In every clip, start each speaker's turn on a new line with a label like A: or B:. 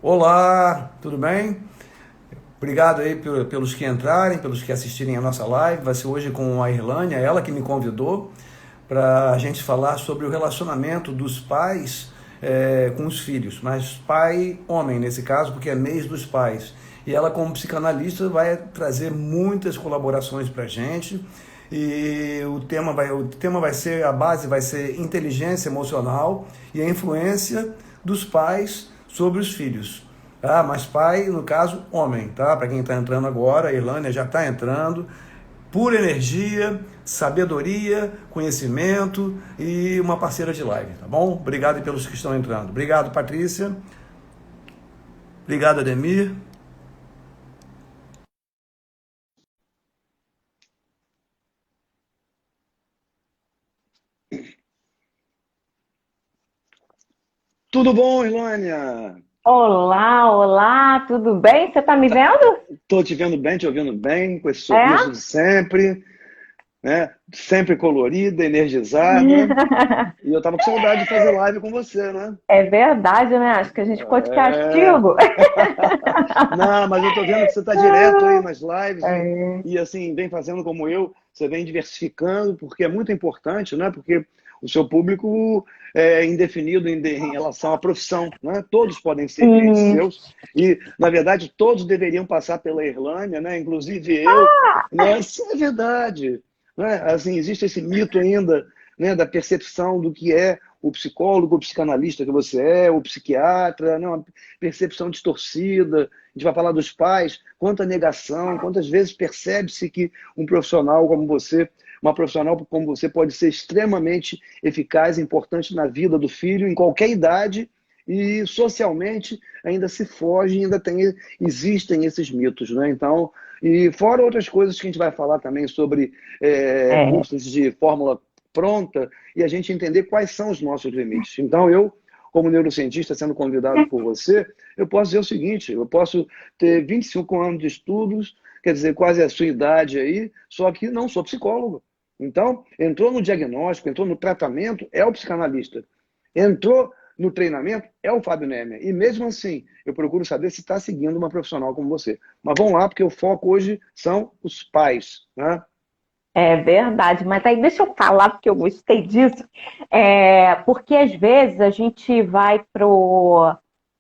A: Olá, tudo bem? Obrigado aí pelos que entrarem, pelos que assistirem a nossa live. Vai ser hoje com a Irlânia, ela que me convidou para a gente falar sobre o relacionamento dos pais com os filhos, mas pai homem nesse caso, porque é mês dos pais. E ela, como psicanalista, vai trazer muitas colaborações para a gente. E o tema vai ser, a base vai ser inteligência emocional e a influência dos pais sobre os filhos. Tá? Mas pai, no caso, homem, tá? Para quem está entrando agora, a Irlânia já está entrando. Pura energia, sabedoria, conhecimento e uma parceira de live, tá bom? Obrigado pelos que estão entrando. Obrigado, Patrícia. Obrigado, Ademir.
B: Tudo bom, Ilânia?
C: Olá, olá, tudo bem? Você tá me vendo?
B: Tô te vendo bem, te ouvindo bem, com esse sorriso
C: É?
B: de sempre, né? Sempre colorida, energizada. E eu tava com saudade de fazer live com você, né?
C: É verdade, né? Acho que a gente ficou de
B: É...
C: castigo.
B: Não, mas eu tô vendo que você tá direto aí nas lives
C: É.
B: e assim, vem fazendo como eu, você vem diversificando, porque é muito importante, né? Porque o seu público é indefinido em relação à profissão, né? Todos podem ser clientes
C: Isso.
B: seus e, na verdade, todos deveriam passar pela Irlânia, né? Inclusive eu, né? Isso é verdade, né? Assim, existe esse mito ainda, né? Da percepção do que é o psicólogo, o psicanalista que você é, o psiquiatra, né? Uma percepção distorcida. A gente vai falar dos pais, quanta negação, quantas vezes percebe-se que um profissional como você, uma profissional como você pode ser extremamente eficaz e importante na vida do filho em qualquer idade e socialmente ainda se foge, ainda tem, existem esses mitos, né? Então, e fora outras coisas que a gente vai falar também sobre
C: É.
B: cursos de fórmula pronta e a gente entender quais são os nossos limites. Então, eu, como neurocientista, sendo convidado por você, eu posso dizer o seguinte, eu posso ter 25 anos de estudos, quer dizer, quase a sua idade aí, só que não sou psicólogo. Então, entrou no diagnóstico, entrou no tratamento, é o psicanalista. Entrou no treinamento, é o Fábio Nemer. E mesmo assim, eu procuro saber se está seguindo uma profissional como você. Mas vamos lá, porque o foco hoje são os pais, né?
C: É verdade, mas aí deixa eu falar porque eu gostei disso. Porque às vezes a gente vai pro.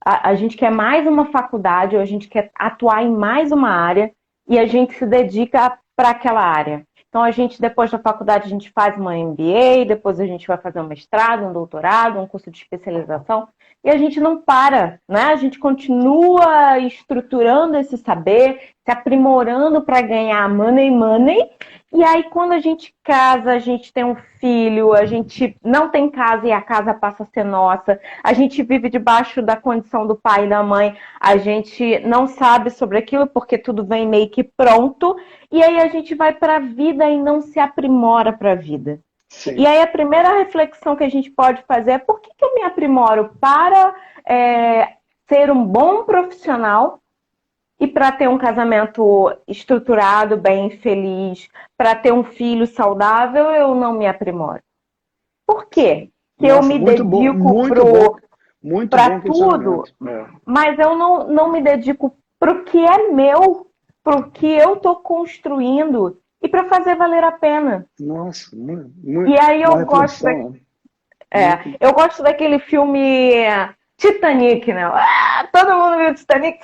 C: A gente quer mais uma faculdade, ou a gente quer atuar em mais uma área e a gente se dedica para aquela área. Então a gente, depois da faculdade, a gente faz uma MBA, depois a gente vai fazer um mestrado, um doutorado, um curso de especialização, e a gente não para, né? A gente continua estruturando esse saber, se aprimorando para ganhar money. E aí, quando a gente casa, a gente tem um filho, a gente não tem casa e a casa passa a ser nossa, a gente vive debaixo da condição do pai e da mãe, a gente não sabe sobre aquilo porque tudo vem meio que pronto, e aí a gente vai para a vida e não se aprimora para a vida. E
B: Sim.
C: aí a primeira reflexão que a gente pode fazer é por que eu me aprimoro para ser um bom profissional e para ter um casamento estruturado, bem feliz, para ter um filho saudável, eu não me aprimoro. Por quê? Se eu
B: Nossa,
C: me dedico
B: muito
C: para
B: bom
C: tudo,
B: questionamento. É.
C: mas eu não me dedico para o que é meu, para o que eu estou construindo e para fazer valer a pena.
B: Nossa,
C: E aí
B: uma reflexão, né? Muito.
C: eu gosto daquele filme Titanic, né? Todo mundo viu Titanic.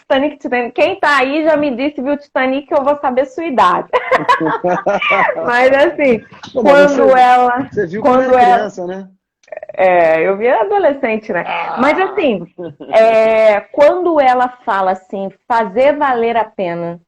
C: Quem tá aí já me disse viu Titanic, eu vou saber sua idade. Mas assim,
B: Pô, mas
C: quando ela.
B: você viu quando era
C: Quando ela.
B: criança, né?
C: Eu vi adolescente, né? Mas
B: Ah!
C: assim, quando ela fala assim, fazer valer a pena.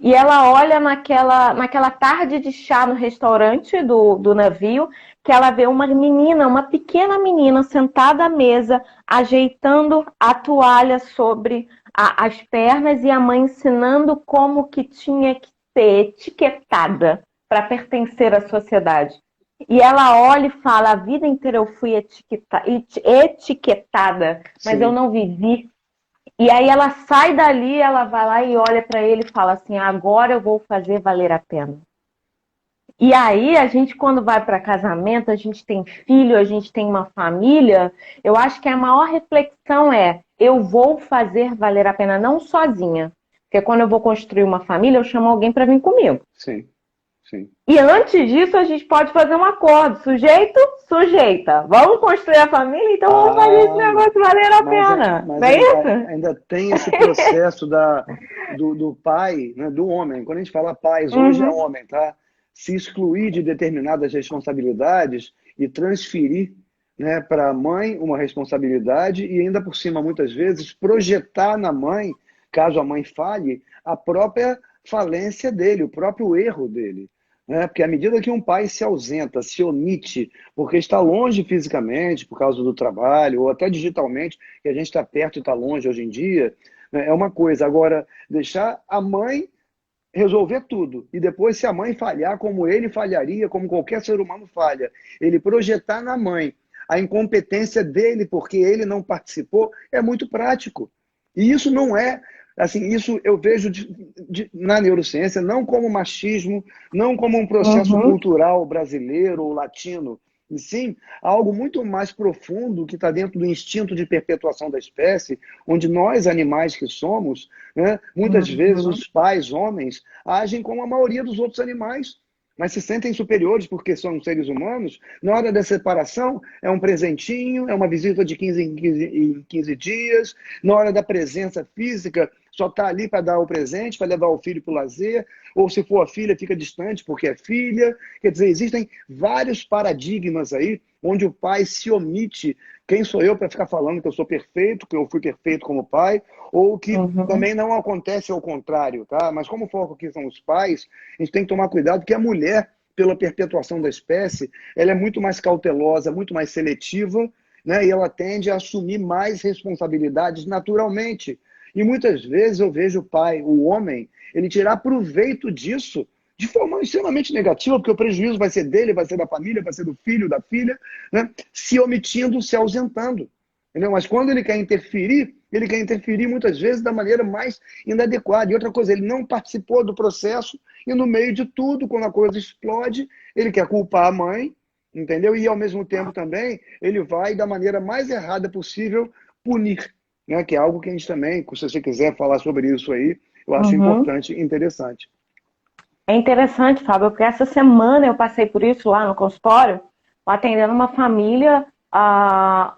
C: E ela olha naquela tarde de chá no restaurante do navio, que ela vê uma menina, uma pequena menina, sentada à mesa, ajeitando a toalha sobre as pernas e a mãe ensinando como que tinha que ser etiquetada para pertencer à sociedade. E ela olha e fala: a vida inteira eu fui etiquetada, mas eu
B: Sim,
C: não vivi. E aí ela sai dali, ela vai lá e olha para ele e fala assim: agora eu vou fazer valer a pena. E aí a gente, quando vai para casamento, a gente tem filho, a gente tem uma família, eu acho que a maior reflexão é: eu vou fazer valer a pena, não sozinha. Porque quando eu vou construir uma família, eu chamo alguém para vir comigo.
B: Sim, sim.
C: E antes disso, a gente pode fazer um acordo. Sujeito, sujeita. Vamos construir a família, então vamos fazer esse negócio valer a pena.
B: Mas
C: Não é isso?
B: ainda tem esse processo do pai, né, do homem. Quando a gente fala pais, hoje é homem, tá? Se excluir de determinadas responsabilidades e transferir, né, para a mãe uma responsabilidade e ainda por cima, muitas vezes, projetar na mãe, caso a mãe falhe, a própria falência dele, o próprio erro dele. Né? Porque à medida que um pai se ausenta, se omite, porque está longe fisicamente, por causa do trabalho, ou até digitalmente, que a gente está perto e está longe hoje em dia, né, é uma coisa. Agora, deixar a mãe resolver tudo. E depois, se a mãe falhar, como ele falharia, como qualquer ser humano falha, ele projetar na mãe a incompetência dele porque ele não participou, é muito prático. E isso não é, assim, isso eu vejo na neurociência não como machismo, não como um processo cultural brasileiro ou latino, e sim algo muito mais profundo que está dentro do instinto de perpetuação da espécie, onde nós, animais que somos, né, muitas vezes os pais, homens, agem como a maioria dos outros animais, mas se sentem superiores porque são seres humanos. Na hora da separação, é um presentinho, é uma visita de 15 em 15 dias. Na hora da presença física, só está ali para dar o presente, para levar o filho para o lazer. Ou se for a filha, fica distante porque é filha. Quer dizer, existem vários paradigmas aí onde o pai se omite. Quem sou eu para ficar falando que eu sou perfeito, que eu fui perfeito como pai, ou que também não acontece ao contrário, tá? Mas como o foco aqui são os pais, a gente tem que tomar cuidado, porque a mulher, pela perpetuação da espécie, ela é muito mais cautelosa, muito mais seletiva, né? E ela tende a assumir mais responsabilidades naturalmente. E muitas vezes eu vejo o pai, o homem, ele tirar proveito disso de forma extremamente negativa, porque o prejuízo vai ser dele, vai ser da família, vai ser do filho, da filha, né? Se omitindo, se ausentando. Entendeu? Mas quando ele quer interferir muitas vezes da maneira mais inadequada. E outra coisa, ele não participou do processo e no meio de tudo, quando a coisa explode, ele quer culpar a mãe, entendeu? E ao mesmo tempo também, ele vai da maneira mais errada possível punir, né? Que é algo que a gente também, se você quiser falar sobre isso aí, eu acho importante e interessante.
C: É interessante, Fábio, porque essa semana eu passei por isso lá no consultório, atendendo uma família,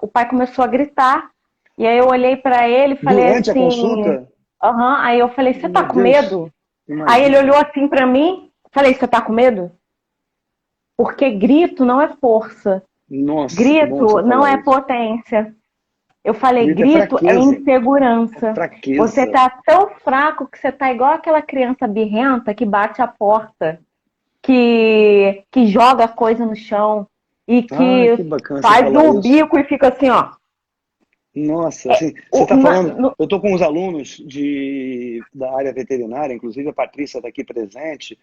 C: o pai começou a gritar, e aí eu olhei para ele e falei
B: Durante
C: assim...
B: a consulta?
C: Aí eu falei, você tá com
B: Deus,
C: medo?
B: imagina.
C: Aí ele olhou assim para mim, falei, você tá com medo? Porque grito não é força.
B: Nossa,
C: Grito não é
B: isso.
C: potência. Eu falei,
B: Grito
C: grito é insegurança.
B: É fraqueza.
C: Você tá tão fraco que você tá igual aquela criança birrenta que bate a porta, que joga coisa no chão e que faz um bico e fica assim, ó.
B: Nossa, assim, você está falando... Eu estou com os alunos da área veterinária, inclusive a Patrícia está aqui presente,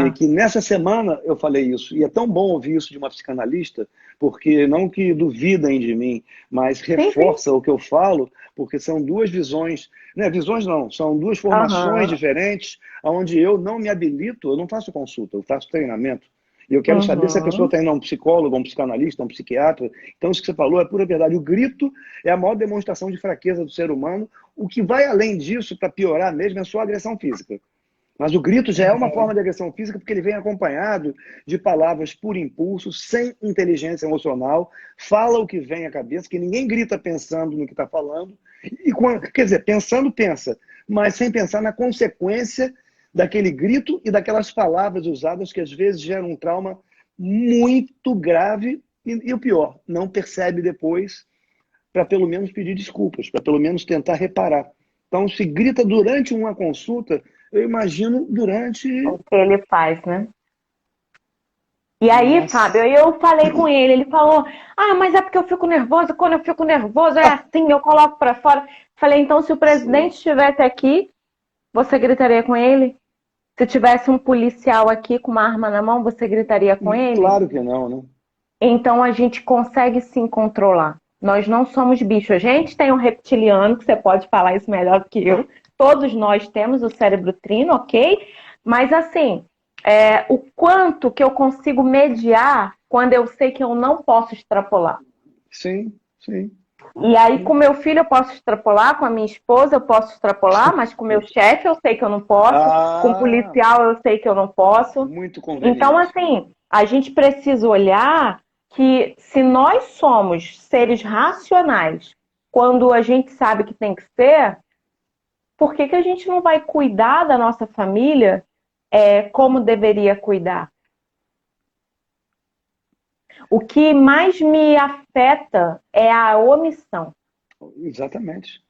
B: e que nessa semana eu falei isso. E é tão bom ouvir isso de uma psicanalista, porque não que duvidem de mim, mas reforça o que eu falo, porque são duas visões, né? Visões não, são duas formações diferentes, onde eu não me habilito, eu não faço consulta, eu faço treinamento. E eu quero saber se a pessoa está indo a um psicólogo, a um psicanalista, a um psiquiatra. Então, isso que você falou é pura verdade. O grito é a maior demonstração de fraqueza do ser humano. O que vai além disso, para piorar mesmo, é só a agressão física. Mas o grito já é uma forma de agressão física porque ele vem acompanhado de palavras por impulso, sem inteligência emocional, fala o que vem à cabeça, que ninguém grita pensando no que está falando. Quer dizer, pensando, pensa, mas sem pensar na consequência daquele grito e daquelas palavras usadas que às vezes geram um trauma muito grave e o pior, não percebe depois para pelo menos pedir desculpas, para pelo menos tentar reparar. Então, se grita durante uma consulta, eu imagino durante...
C: O que ele faz, né? E aí, Fábio, eu falei com ele, ele falou, mas é porque eu fico nervoso, quando eu fico nervoso é assim, eu coloco para fora. Falei, então se o presidente estivesse aqui, você gritaria com ele? Se tivesse um policial aqui com uma arma na mão, você gritaria com ele?
B: Claro que não, né?
C: Então a gente consegue sim controlar. Nós não somos bichos. A gente tem um reptiliano, que você pode falar isso melhor do que eu. Todos nós temos o cérebro trino, ok? Mas assim, o quanto que eu consigo mediar quando eu sei que eu não posso extrapolar.
B: Sim, sim.
C: E aí, com meu filho, eu posso extrapolar, com a minha esposa, eu posso extrapolar, mas com meu chefe, eu sei que eu não posso, com o
B: Ah,
C: policial, eu sei que eu não posso.
B: muito
C: Então,
B: conveniente.
C: assim, a gente precisa olhar que se nós somos seres racionais, quando a gente sabe que tem que ser, por que que a gente não vai cuidar da nossa família como deveria cuidar? O que mais me afeta é a omissão.
B: Exatamente.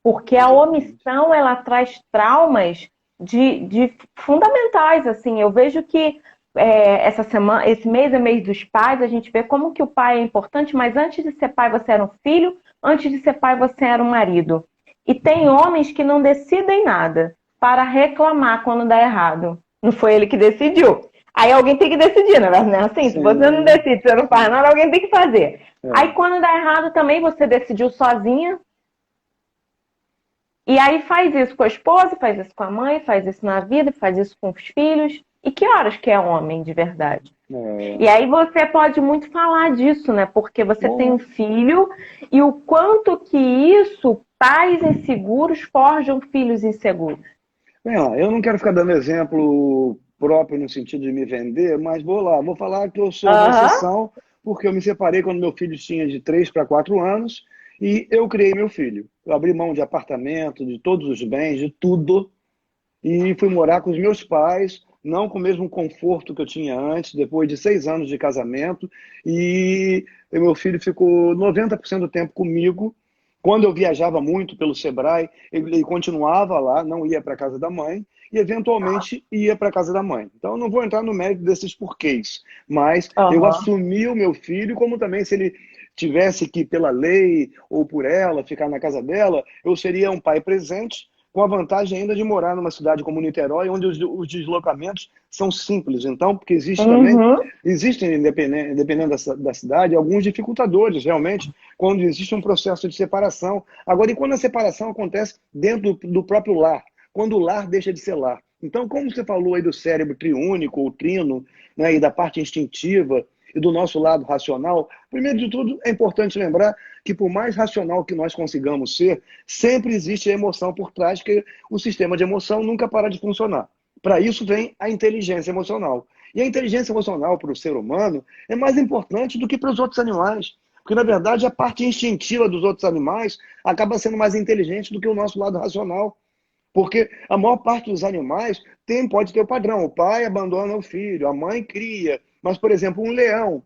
C: Porque a
B: Exatamente.
C: omissão, ela traz traumas de fundamentais, assim. Eu vejo que essa semana, esse mês é mês dos pais, a gente vê como que o pai é importante, mas antes de ser pai você era um filho, antes de ser pai você era um marido. E tem homens que não decidem nada para reclamar quando dá errado. Não foi ele que decidiu. Aí alguém tem que decidir, não é assim? Se você não
B: Sim,
C: decide, você não faz
B: sim.
C: nada, alguém tem que fazer. Aí
B: É.
C: quando dá errado também, você decidiu sozinha, e aí faz isso com a esposa, faz isso com a mãe, faz isso na vida, faz isso com os filhos. E que horas que é homem de verdade?
B: É.
C: E aí você pode muito falar disso, né? Porque você tem um
B: Bom,
C: filho e o quanto que isso, pais inseguros forjam filhos inseguros.
B: bem, ó, eu não quero ficar dando exemplo próprio no sentido de me vender, mas vou lá, vou falar que eu sou uma
C: Aham.
B: exceção, porque eu me separei quando meu filho tinha de 3 para 4 anos e eu criei meu filho. Eu abri mão de apartamento, de todos os bens, de tudo, e fui morar com os meus pais, não com o mesmo conforto que eu tinha antes, depois de 6 anos de casamento, e o meu filho ficou 90% do tempo comigo. Quando eu viajava muito pelo Sebrae, ele continuava lá, não ia para a casa da mãe, e eventualmente ia para a casa da mãe. Então, eu não vou entrar no mérito desses porquês, mas eu
C: Aham.
B: assumi o meu filho como também se ele tivesse que, pela lei ou por ela, ficar na casa dela, eu seria um pai presente, com a vantagem ainda de morar numa cidade como Niterói, onde os deslocamentos são simples. Então, porque existe também,
C: Uhum.
B: existem, dependendo da cidade, alguns dificultadores, realmente, quando existe um processo de separação. Agora, e quando a separação acontece dentro do próprio lar? Quando o lar deixa de ser lar. Então, como você falou aí do cérebro triúnico ou trino, né, e da parte instintiva, e do nosso lado racional, primeiro de tudo, é importante lembrar que por mais racional que nós consigamos ser, sempre existe a emoção por trás, que o sistema de emoção nunca para de funcionar. Para isso vem a inteligência emocional. E a inteligência emocional para o ser humano é mais importante do que para os outros animais. Porque, na verdade, a parte instintiva dos outros animais acaba sendo mais inteligente do que o nosso lado racional. Porque a maior parte dos animais pode ter o padrão. O pai abandona o filho, a mãe cria. Mas, por exemplo, um leão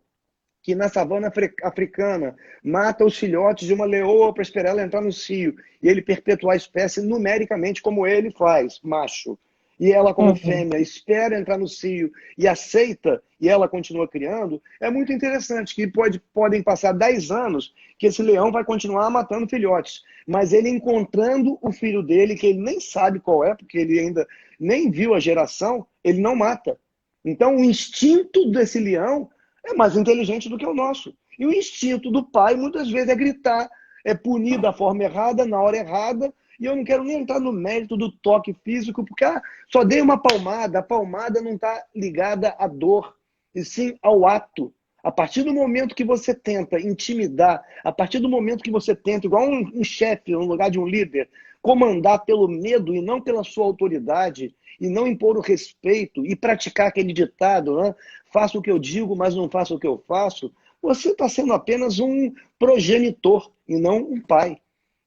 B: que na savana africana mata os filhotes de uma leoa para esperar ela entrar no cio e ele perpetuar a espécie numericamente como ele faz, macho. E ela, como
C: Uhum.
B: fêmea, espera entrar no cio e aceita, e ela continua criando, é muito interessante que podem passar 10 anos que esse leão vai continuar matando filhotes. Mas ele encontrando o filho dele, que ele nem sabe qual é, porque ele ainda nem viu a geração, ele não mata. Então, o instinto desse leão é mais inteligente do que o nosso. E o instinto do pai, muitas vezes, é gritar, é punir da forma errada, na hora errada. E eu não quero nem entrar no mérito do toque físico, porque só dei uma palmada. A palmada não está ligada à dor, e sim ao ato. A partir do momento que você tenta intimidar, a partir do momento que você tenta, igual um chefe, no lugar de um líder, comandar pelo medo e não pela sua autoridade, e não impor o respeito e praticar aquele ditado, né? Faço o que eu digo, mas não faço o que eu faço, você está sendo apenas um progenitor e não um pai.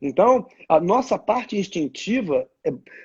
B: Então, a nossa parte instintiva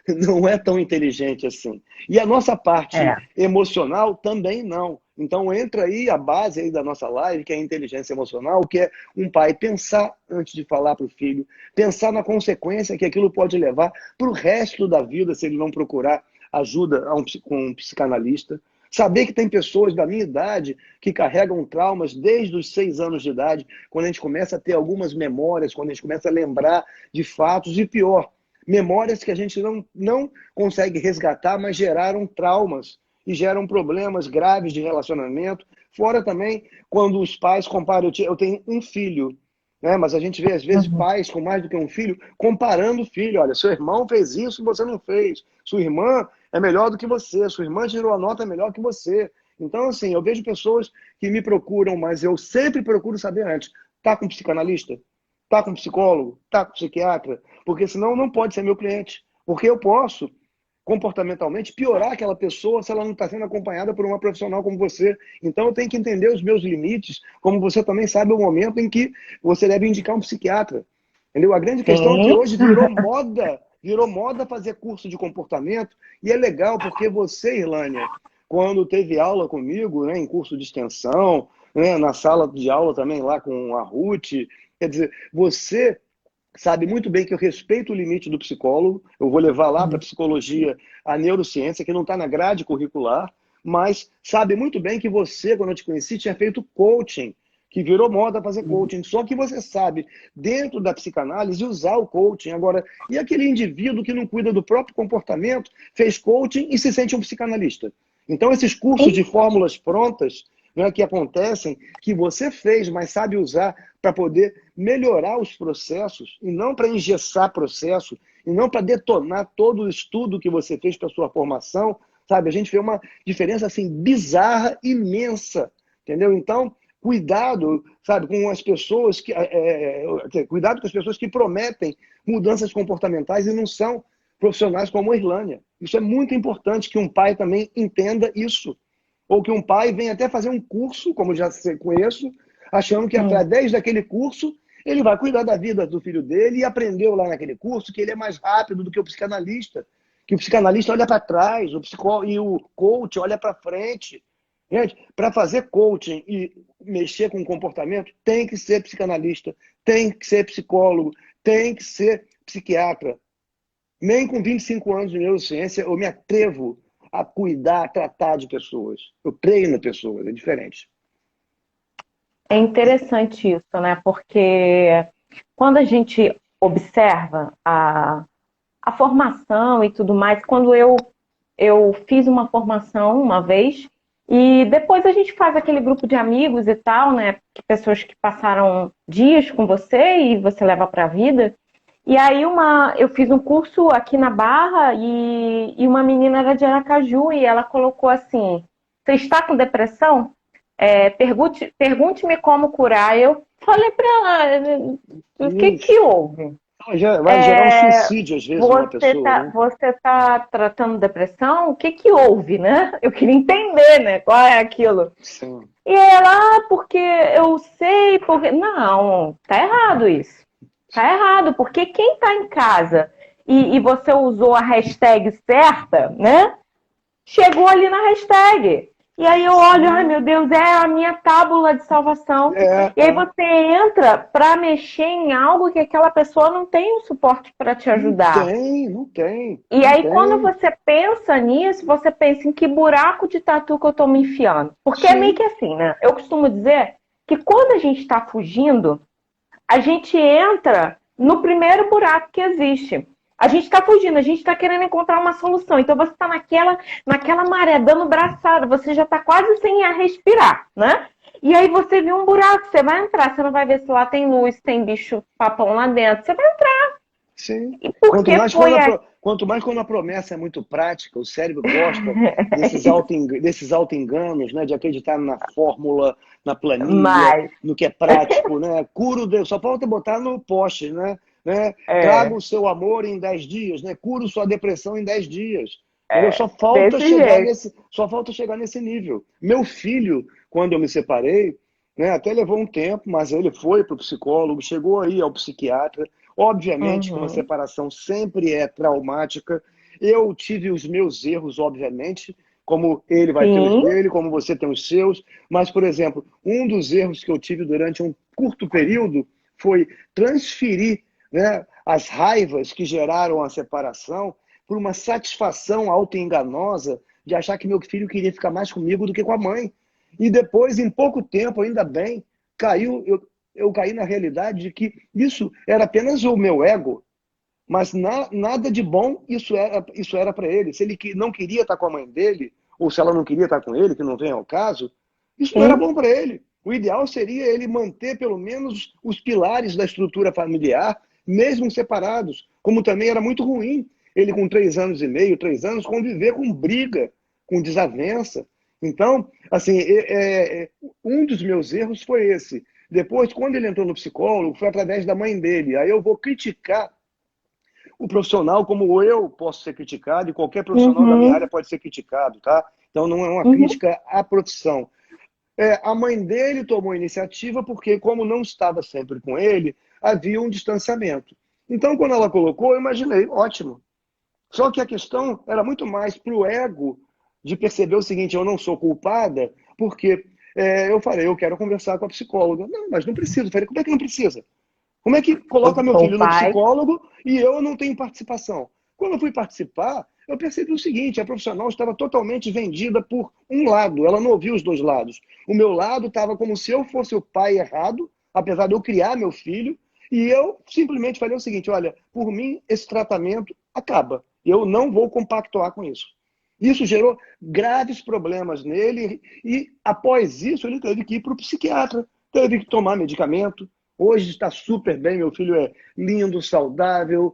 B: não é tão inteligente assim. E a nossa parte
C: É.
B: emocional também não. Então, entra aí a base aí da nossa live, que é a inteligência emocional, que é um pai pensar antes de falar para o filho, pensar na consequência que aquilo pode levar para o resto da vida, se ele não procurar ajuda com um psicanalista. Saber que tem pessoas da minha idade que carregam traumas desde os 6 anos de idade, quando a gente começa a ter algumas memórias, quando a gente começa a lembrar de fatos, e pior, memórias que a gente não consegue resgatar, mas geraram traumas e geram problemas graves de relacionamento. Fora também quando os pais comparam, eu tenho um filho, né? Mas a gente vê, às vezes,
C: Uhum.
B: pais com mais do que um filho comparando o filho. Olha, seu irmão fez isso e você não fez. Sua irmã é melhor do que você. Sua irmã tirou a nota melhor que você. Então, assim, eu vejo pessoas que me procuram, mas eu sempre procuro saber antes. Tá com um psicanalista? Está com psicólogo? Está com psiquiatra? Porque senão não pode ser meu cliente. Porque eu posso, comportamentalmente, piorar aquela pessoa se ela não está sendo acompanhada por uma profissional como você. Então eu tenho que entender os meus limites, como você também sabe o momento em que você deve indicar um psiquiatra. Entendeu? A grande questão é que
C: Sim.
B: hoje virou moda fazer curso de comportamento, e é legal porque você, Irlânia, quando teve aula comigo, né, em curso de extensão, né, na sala de aula também lá com a Ruth, quer dizer, você sabe muito bem que eu respeito o limite do psicólogo, eu vou levar lá para a psicologia a neurociência, que não está na grade curricular, mas sabe muito bem que você, quando eu te conheci, tinha feito coaching, que virou moda fazer coaching, só que você sabe, dentro da psicanálise, usar o coaching. Agora, e aquele indivíduo que não cuida do próprio comportamento, fez coaching e se sente um psicanalista? Então, esses cursos de fórmulas prontas, né, que acontecem, que você fez, mas sabe usar para poder melhorar os processos, e não para engessar processo, e não para detonar todo o estudo que você fez para a sua formação, sabe? A gente vê uma diferença assim bizarra, imensa, entendeu? Então, cuidado, sabe, com as pessoas cuidado com as pessoas que prometem mudanças comportamentais e não são profissionais como a Irlânia. Isso é muito importante que um pai também entenda isso. Ou que um pai venha até fazer um curso, como já conheço, achando que através daquele curso ele vai cuidar da vida do filho dele, e aprendeu lá naquele curso que ele é mais rápido do que o psicanalista, que o psicanalista olha para trás, o psicólogo e o coach olha para frente. Gente, para fazer coaching e mexer com o comportamento, tem que ser psicanalista, tem que ser psicólogo, tem que ser psiquiatra. Nem com 25 anos de neurociência eu me atrevo a cuidar, a tratar de pessoas. Eu treino pessoas, é diferente.
C: É interessante isso, né? Porque quando a gente observa a formação e tudo mais, quando eu fiz uma formação uma vez, e depois a gente faz aquele grupo de amigos e tal, né? Pessoas que passaram dias com você e você leva para a vida. E aí eu fiz um curso aqui na Barra e uma menina era de Aracaju e ela colocou assim: você está com depressão? Pergunte-me como curar. Eu falei para ela, o que houve?
B: Vai gerar um suicídio, às vezes, numa pessoa. Né?
C: Você tá tratando depressão? O que houve, né? Eu queria entender, né? Qual é aquilo?
B: Sim.
C: E ela, porque eu sei, porque... Não, tá errado isso. Tá errado, porque quem tá em casa e você usou a hashtag certa, né? Chegou ali na hashtag. E aí eu olho, ai meu Deus, é a minha tábula de salvação. E aí você entra para mexer em algo que aquela pessoa não tem um suporte para te ajudar.
B: Não tem.
C: E aí quando você pensa nisso, você pensa em que buraco de tatu que eu tô me enfiando. Porque é meio que assim, né? Eu costumo dizer que quando a gente tá fugindo, a gente entra no primeiro buraco que existe. A gente está fugindo, a gente está querendo encontrar uma solução. Então você está naquela maré, dando braçada, você já está quase sem ar respirar, né? E aí você viu um buraco, você vai entrar, você não vai ver se lá tem luz, tem bicho papão lá dentro, você vai entrar.
B: Sim.
C: E por
B: Quanto mais quando a promessa é muito prática, o cérebro gosta desses auto-enganos, né? De acreditar na fórmula, na planilha, no que é prático, né? Só falta botar no poste, né? Traga o seu amor em 10 dias, né? Curo sua depressão em 10 dias. Só falta chegar nesse nível. Meu filho, quando eu me separei, né, até levou um tempo, mas ele foi para o psicólogo, chegou aí ao psiquiatra. Obviamente que uma separação sempre é traumática. Eu tive os meus erros, obviamente, como ele vai ter os dele, como você tem os seus. Mas, por exemplo, um dos erros que eu tive durante um curto período foi transferir, né, as raivas que geraram a separação por uma satisfação auto-enganosa de achar que meu filho queria ficar mais comigo do que com a mãe. E depois, em pouco tempo, ainda bem, eu caí na realidade de que isso era apenas o meu ego, mas nada de bom isso era para ele. Se ele não queria estar com a mãe dele, ou se ela não queria estar com ele, que não vem ao caso, isso não era bom para ele. O ideal seria ele manter pelo menos os pilares da estrutura familiar, mesmo separados, como também era muito ruim ele com 3 anos e meio, 3 anos, conviver com briga, com desavença. Então, assim, um dos meus erros foi esse. Depois, quando ele entrou no psicólogo, foi através da mãe dele. Aí eu vou criticar o profissional como eu posso ser criticado e qualquer profissional da minha área pode ser criticado, tá? Então não é uma crítica à profissão. A mãe dele tomou a iniciativa porque, como não estava sempre com ele, havia um distanciamento. Então, quando ela colocou, eu imaginei, ótimo. Só que a questão era muito mais para o ego de perceber o seguinte, eu não sou culpada, porque eu falei, eu quero conversar com a psicóloga. Não, mas não precisa. Eu falei, como é que não precisa? Como é que coloca meu filho no psicólogo e eu não tenho participação? Quando eu fui participar, eu percebi o seguinte, a profissional estava totalmente vendida por um lado, ela não ouviu os dois lados. O meu lado estava como se eu fosse o pai errado, apesar de eu criar meu filho, e eu simplesmente falei o seguinte, olha, por mim esse tratamento acaba, eu não vou compactuar com isso. Isso gerou graves problemas nele e após isso ele teve que ir para o psiquiatra, teve que tomar medicamento. Hoje está super bem, meu filho é lindo, saudável,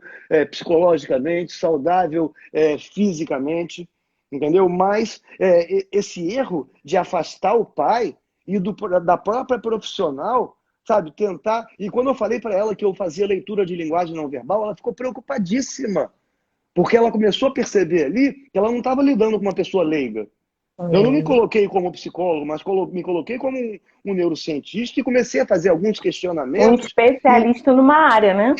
B: psicologicamente, saudável fisicamente, entendeu? Mas esse erro de afastar o pai e da própria profissional, sabe, tentar... E quando eu falei para ela que eu fazia leitura de linguagem não verbal, ela ficou preocupadíssima, porque ela começou a perceber ali que ela não estava lidando com uma pessoa leiga. Eu não me coloquei como psicólogo, mas me coloquei como um neurocientista e comecei a fazer alguns questionamentos.
C: Um especialista numa área, né?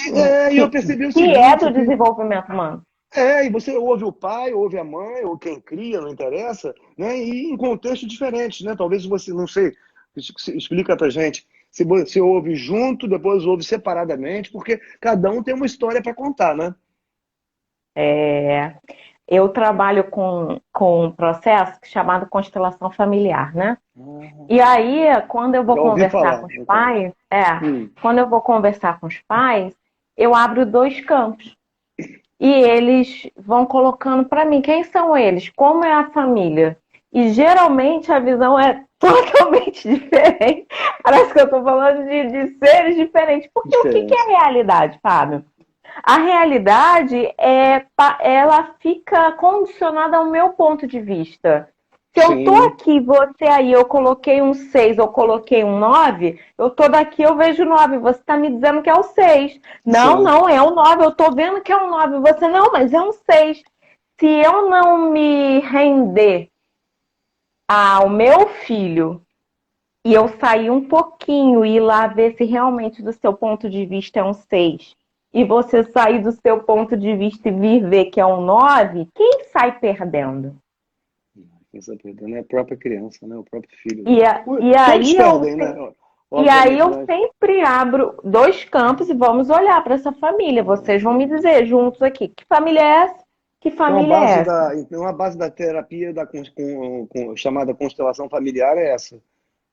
B: E eu percebi o
C: seguinte... Que é do
B: que,
C: desenvolvimento humano.
B: E você ouve o pai, ouve a mãe, ou quem cria, não interessa, né? E em contextos diferentes, né? Talvez você, não sei, explica pra gente. Se você ouve junto, depois ouve separadamente, porque cada um tem uma história para contar, né?
C: Eu trabalho com um processo chamado constelação familiar, né? E aí, quando eu vou conversar com os pais, quando eu vou conversar com os pais, eu abro 2 campos. E eles vão colocando para mim quem são eles, como é a família. E geralmente a visão é totalmente diferente. Parece que eu estou falando de seres diferentes. Porque o que é realidade, Fábio? A realidade ela fica condicionada ao meu ponto de vista. Se eu tô aqui, você aí, eu coloquei um 6, eu coloquei um 9, eu tô daqui, eu vejo 9, você tá me dizendo que é o 6. Não, é o 9, eu tô vendo que é um 9, você não, mas é um 6. Se eu não me render ao meu filho e eu sair um pouquinho e ir lá ver se realmente do seu ponto de vista é um 6, e você sair do seu ponto de vista e vir ver que é um 9, quem sai perdendo?
B: Quem sai perdendo é a própria criança, né? O próprio filho.
C: E aí
B: perdem, né?
C: E aí eu sempre abro 2 campos e vamos olhar para essa família. Vocês vão me dizer juntos aqui, que família é essa? Que família é essa?
B: Uma base da terapia chamada constelação familiar é essa.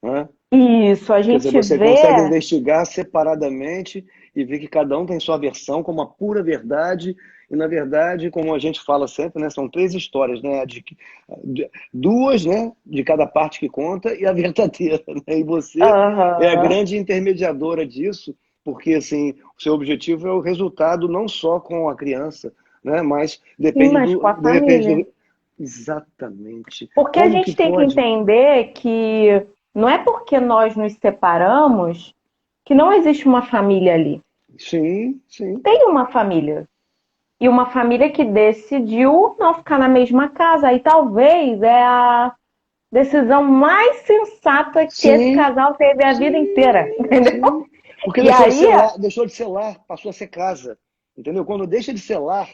B: Né?
C: Isso, a gente
B: você consegue investigar separadamente e ver que cada um tem sua versão como a pura verdade. E, na verdade, como a gente fala sempre, né, são 3 histórias, né? 2, né, de cada parte que conta e a verdadeira. Né? E você é a grande intermediadora disso, porque assim, o seu objetivo é o resultado não só com a criança, né, mas depende
C: com a família.
B: Exatamente.
C: Porque a gente tem que entender que não é porque nós nos separamos que não existe uma família ali.
B: Sim.
C: Tem uma família. E uma família que decidiu não ficar na mesma casa. E talvez é a decisão mais sensata que esse casal teve a vida inteira. Entendeu?
B: Porque deixou de ser lar, passou a ser casa. Entendeu? Quando deixa de ser lar,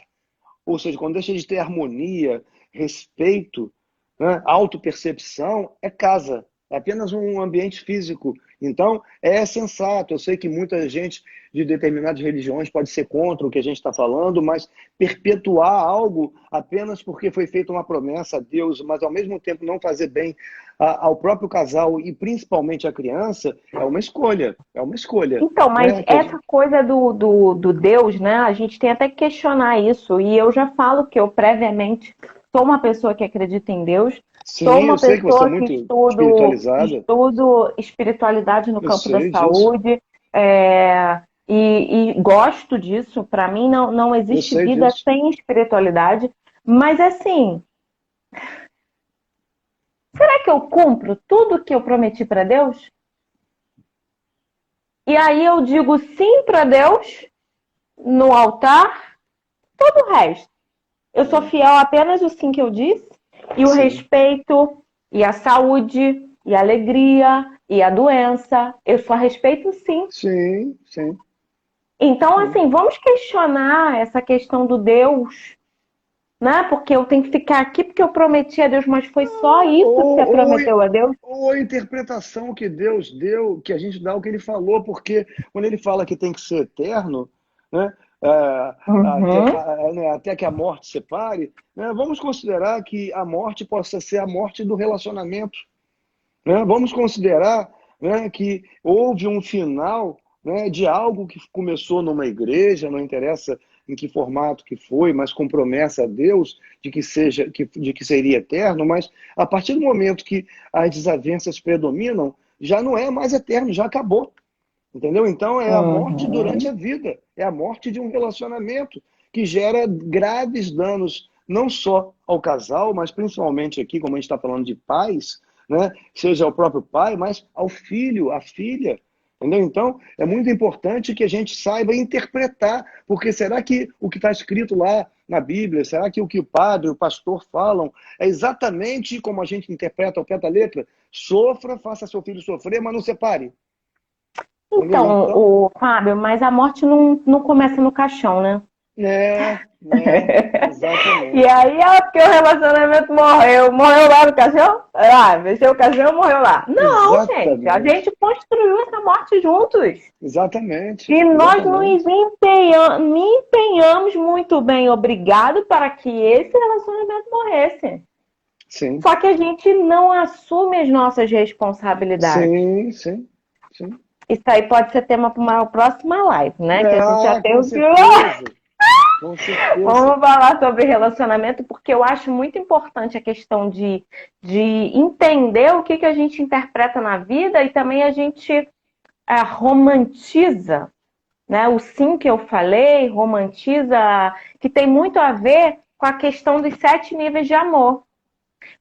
B: ou seja, quando deixa de ter harmonia, respeito, né, autopercepção, é casa. É apenas um ambiente físico. Então, é sensato. Eu sei que muita gente de determinadas religiões pode ser contra o que a gente está falando, mas perpetuar algo apenas porque foi feita uma promessa a Deus, mas ao mesmo tempo não fazer bem ao próprio casal e principalmente à criança, é uma escolha. É uma escolha.
C: Então, mas essa coisa do Deus, né? A gente tem até que questionar isso. E eu já falo que eu previamente sou uma pessoa que acredita em Deus. Sou uma pessoa que estudo espiritualidade no campo da saúde e gosto disso. Para mim, não existe vida sem espiritualidade. Mas, assim, será que eu cumpro tudo que eu prometi para Deus? E aí eu digo sim para Deus no altar, todo o resto. Eu sou fiel apenas o sim que eu disse, e o
B: Sim.
C: respeito, e a saúde, e a alegria, e a doença. Eu só respeito sim.
B: Sim, sim.
C: Então,
B: Sim.
C: assim, vamos questionar essa questão do Deus, né? Porque eu tenho que ficar aqui porque eu prometi a Deus, mas foi só isso que você prometeu a Deus?
B: Ou a interpretação que Deus deu, que a gente dá o que ele falou, porque quando ele fala que tem que ser eterno, né,
C: Uhum.
B: até que a morte separe, né, vamos considerar que a morte possa ser a morte do relacionamento. Né? Vamos considerar, né, que houve um final, né, de algo que começou numa igreja, não interessa em que formato que foi, mas com promessa a Deus de que seria eterno, mas a partir do momento que as desavenças predominam, já não é mais eterno, já acabou. Entendeu? Então é a morte durante
C: Uhum.
B: a vida, é a morte de um relacionamento que gera graves danos, não só ao casal, mas principalmente aqui, como a gente está falando de pais, né? Seja ao próprio pai, mas ao filho, à filha. Entendeu? Então é muito importante que a gente saiba interpretar, porque será que o que está escrito lá na Bíblia, será que o que o padre, o pastor falam é exatamente como a gente interpreta ao pé da letra? Sofra, faça seu filho sofrer, mas não separe. Entendeu?
C: Então,
B: Então,
C: o Fábio, mas a morte não começa no caixão, né? E
B: exatamente.
C: aí é porque o relacionamento morreu. Morreu lá no caixão? Ah, mexeu o caixão, morreu lá. Não, gente. A
B: Exatamente.
C: gente construiu essa morte juntos.
B: Exatamente.
C: E nós nos
B: Exatamente.
C: empenhamos muito bem, obrigado, para que esse relacionamento morresse.
B: Sim.
C: Só que a gente não assume as nossas responsabilidades.
B: Sim, sim, sim.
C: Isso aí pode ser tema para uma próxima live, né? Que a gente já tem
B: Com
C: o que.
B: certeza. Com certeza.
C: Vamos falar sobre relacionamento, porque eu acho muito importante a questão de entender o que a gente interpreta na vida e também a gente romantiza, né? O sim que eu falei, romantiza, que tem muito a ver com a questão dos 7 níveis de amor.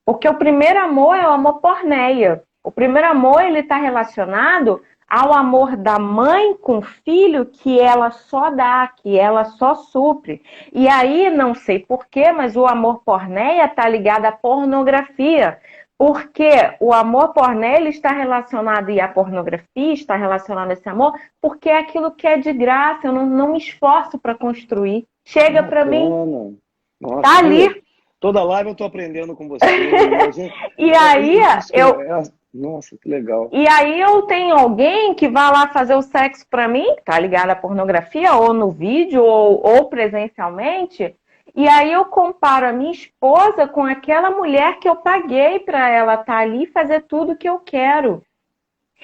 C: Porque o primeiro amor é o amor porneia. O primeiro amor, ele está relacionado ao amor da mãe com o filho, que ela só dá, que ela só supre. E aí, não sei porquê, mas o amor porneia está ligado à pornografia. Porque o amor porneia ele está relacionado, e a pornografia está relacionada a esse amor, porque é aquilo que é de graça, eu não me esforço para construir. Chega para mim,
B: Bacana. Nossa,
C: tá ali.
B: toda live eu estou aprendendo com você.
C: E aí,
B: Nossa, que legal.
C: E aí eu tenho alguém que vai lá fazer o sexo pra mim, tá ligado à pornografia, ou no vídeo, ou presencialmente, e aí eu comparo a minha esposa com aquela mulher que eu paguei pra ela estar ali e fazer tudo que eu quero.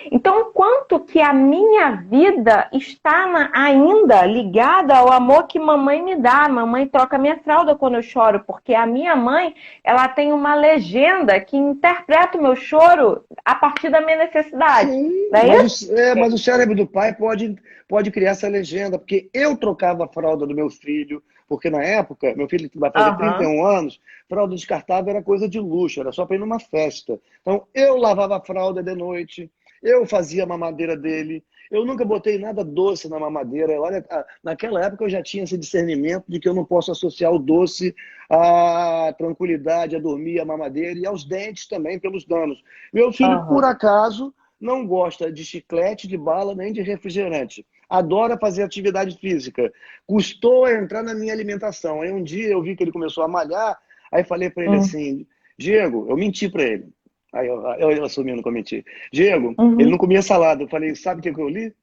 C: Então, quanto que a minha vida está ainda ligada ao amor que mamãe me dá? Mamãe troca minha fralda quando eu choro, porque a minha mãe, ela tem uma legenda que interpreta o meu choro a partir da minha necessidade.
B: Sim,
C: Não é isso?
B: mas o cérebro do pai pode criar essa legenda, porque eu trocava a fralda do meu filho, porque na época, meu filho vai fazer
C: Aham.
B: 31 anos, fralda descartável era coisa de luxo, era só para ir numa festa. Então, eu lavava a fralda de noite, eu fazia a mamadeira dele, eu nunca botei nada doce na mamadeira. Olha, naquela época eu já tinha esse discernimento de que eu não posso associar o doce à tranquilidade, a dormir, à mamadeira e aos dentes também, pelos danos. Meu filho, por
C: Aham.
B: acaso, não gosta de chiclete, de bala, nem de refrigerante. Adora fazer atividade física. Custou a entrar na minha alimentação. Aí um dia eu vi que ele começou a malhar, aí falei para ele
C: Uhum.
B: assim, Diego, eu menti para ele. Aí eu assumindo que eu menti. Diego, ele não
C: Uhum.
B: comia salada. Eu falei, sabe o que eu li?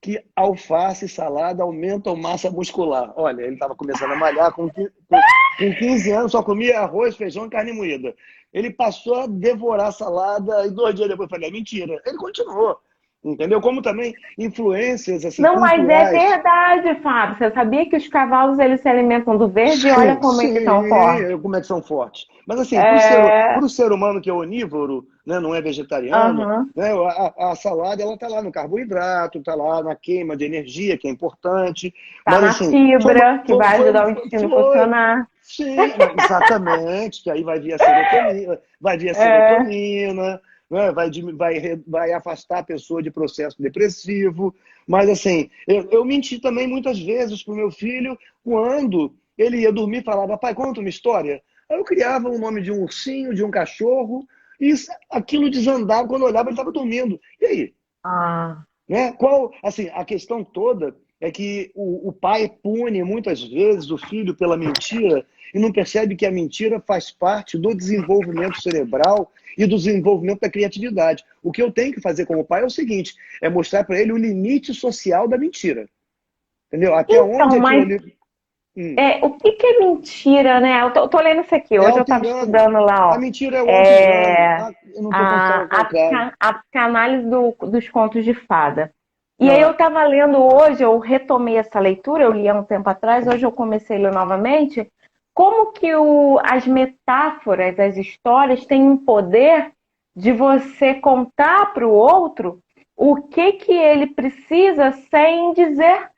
B: Que alface e salada aumentam massa muscular. Olha, ele estava começando a malhar com 15 anos, só comia arroz, feijão e carne moída. Ele passou a devorar salada e 2 dias depois eu falei, é mentira. Ele continuou, entendeu? Como também influências assim
C: Não, mas é
B: culturais.
C: verdade, Fábio. Você sabia que os cavalos eles se alimentam do verde? Olha
B: Sim,
C: como eles são
B: sim,
C: fortes.
B: como é que são fortes. Mas assim,
C: É.
B: pro ser humano que é onívoro, né, não é vegetariano,
C: Aham.
B: né, a salada ela tá lá no carboidrato, tá lá na queima de energia, que é importante.
C: Tá
B: Mas
C: na
B: assim,
C: fibra, que vai ajudar o intestino a
B: foi
C: funcionar.
B: sim, exatamente, que aí vai vir a
C: É.
B: serotonina, né? Vai afastar a pessoa de processo depressivo. Mas, assim, eu menti também muitas vezes para o meu filho quando ele ia dormir e falava, pai, conta uma história. Aí eu criava o nome de um ursinho, de um cachorro, e aquilo desandava. Quando eu olhava, ele estava dormindo. E aí?
C: Ah,
B: Né? Assim, a questão toda é que o pai pune muitas vezes o filho pela mentira e não percebe que a mentira faz parte do desenvolvimento cerebral e do desenvolvimento da criatividade. O que eu tenho que fazer como pai é o seguinte, é mostrar para ele o limite social da mentira. Entendeu? Até onde
C: então,
B: aquilo
C: mas
B: ali...
C: o que que é mentira, né? Eu tô lendo isso aqui,
B: É
C: hoje eu estava
B: auto-engano.
C: estudando lá,
B: A
C: ó.
B: mentira é o auto-engano.
C: É,
B: Ah, eu não estou conseguindo colocar.
C: a psicanálise dos contos de fada. E aí eu
B: Ah,
C: estava lendo hoje, eu retomei essa leitura, eu li há um tempo atrás, hoje eu comecei a ler novamente, como que as metáforas, as histórias têm um poder de você contar para o outro o que que ele precisa sem dizer.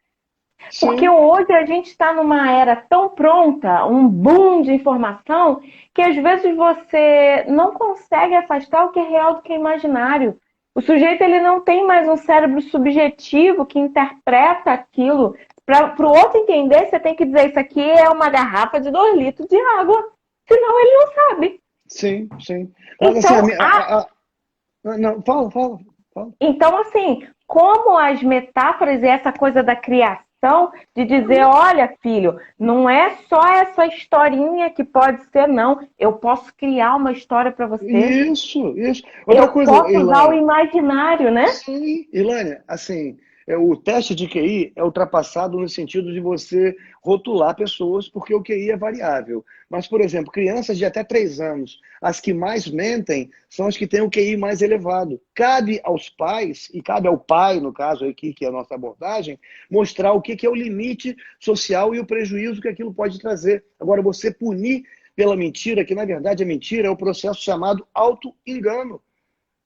C: Porque
B: sim,
C: hoje a gente está numa era tão pronta, um boom de informação, que às vezes você não consegue afastar o que é real do que é imaginário. O sujeito ele não tem mais um cérebro subjetivo que interpreta aquilo. Para o outro entender, você tem que dizer isso aqui é uma garrafa de 2 litros de água. Senão ele não sabe.
B: sim, sim. Mas assim,
C: Então,
B: não, fala.
C: Então, assim, como as metáforas e essa coisa da criação, de dizer, olha, filho, não é só essa historinha que pode ser, não. Eu posso criar uma história para você.
B: Isso, isso. Outra
C: Eu
B: coisa,
C: posso usar o
B: Ilana.
C: imaginário, né?
B: Sim, Ilânia, assim, o teste de QI é ultrapassado no sentido de você rotular pessoas, porque o QI é variável. Mas, por exemplo, crianças de até 3 anos, as que mais mentem são as que têm o QI mais elevado. Cabe aos pais, e cabe ao pai, no caso aqui, que é a nossa abordagem, mostrar o que é o limite social e o prejuízo que aquilo pode trazer. Agora, você punir pela mentira, que na verdade a mentira é o processo chamado auto-engano.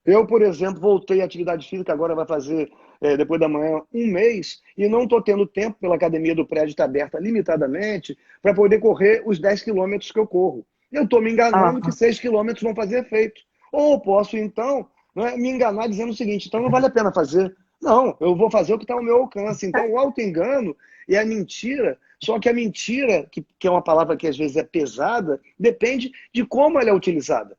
B: Eu, por exemplo, voltei à atividade física, agora vai fazer, depois da manhã, 1 mês, e não estou tendo tempo, pela academia do prédio estar aberta limitadamente, para poder correr os 10 quilômetros que eu corro. Eu estou me enganando que
C: Aham.
B: 6 quilômetros vão fazer efeito. Ou posso, então, né, me enganar dizendo o seguinte, então não vale a pena fazer. Não, eu vou fazer o que está ao meu alcance. Então, o auto-engano e a mentira, só que a mentira, que é uma palavra que às vezes é pesada, depende de como ela é utilizada.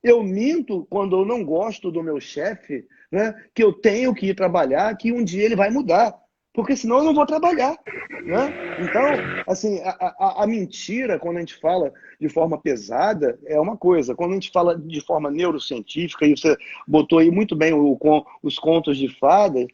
B: Eu minto quando eu não gosto do meu chefe, né, que eu tenho que ir trabalhar, que um dia ele vai mudar, porque senão eu não vou trabalhar. Né? Então, assim, a mentira, quando a gente fala de forma pesada, é uma coisa. Quando a gente fala de forma neurocientífica, e você botou aí muito bem os contos de fadas,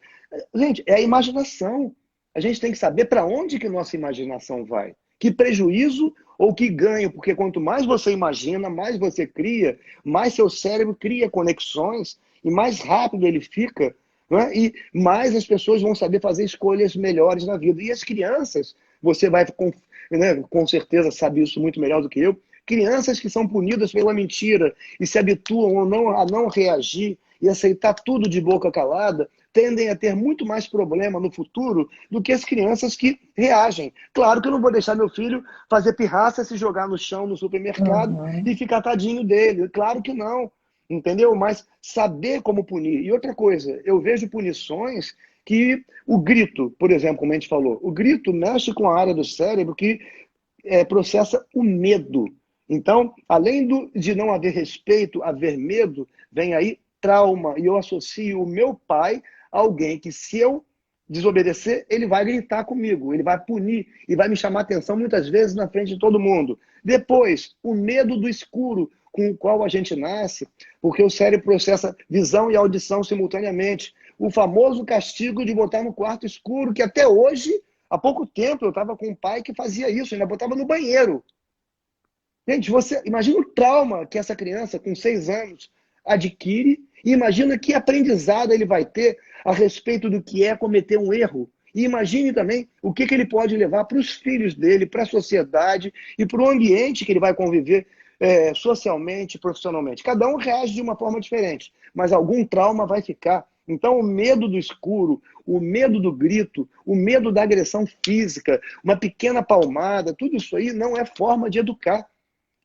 B: gente, é a imaginação. A gente tem que saber para onde que nossa imaginação vai. Que prejuízo ou que ganho, porque quanto mais você imagina, mais você cria, mais seu cérebro cria conexões e mais rápido ele fica, né? E mais as pessoas vão saber fazer escolhas melhores na vida. E as crianças, você vai, com certeza sabe isso muito melhor do que eu, crianças que são punidas pela mentira e se habituam a não reagir e aceitar tudo de boca calada, tendem a ter muito mais problema no futuro do que as crianças que reagem. Claro que eu não vou deixar meu filho fazer pirraça, se jogar no chão no supermercado
C: Uhum.
B: e ficar tadinho dele. Claro que não, entendeu? Mas saber como punir. E outra coisa, eu vejo punições que o grito, por exemplo, como a gente falou, o grito mexe com a área do cérebro que processa o medo. Então, além de não haver respeito, haver medo, vem aí trauma. E eu associo o meu pai a alguém que, se eu desobedecer, ele vai gritar comigo, ele vai punir e vai me chamar atenção muitas vezes na frente de todo mundo. Depois, o medo do escuro com o qual a gente nasce, porque o cérebro processa visão e audição simultaneamente. O famoso castigo de botar no quarto escuro, que até hoje, há pouco tempo, eu estava com um pai que fazia isso, ainda botava no banheiro. Gente, você imagina o trauma que essa criança com 6 anos adquire e imagina que aprendizado ele vai ter a respeito do que é cometer um erro. E imagine também o que ele pode levar para os filhos dele, para a sociedade e para o ambiente que ele vai conviver socialmente, profissionalmente. Cada um reage de uma forma diferente, mas algum trauma vai ficar. Então, o medo do escuro, o medo do grito, o medo da agressão física, uma pequena palmada, tudo isso aí não é forma de educar.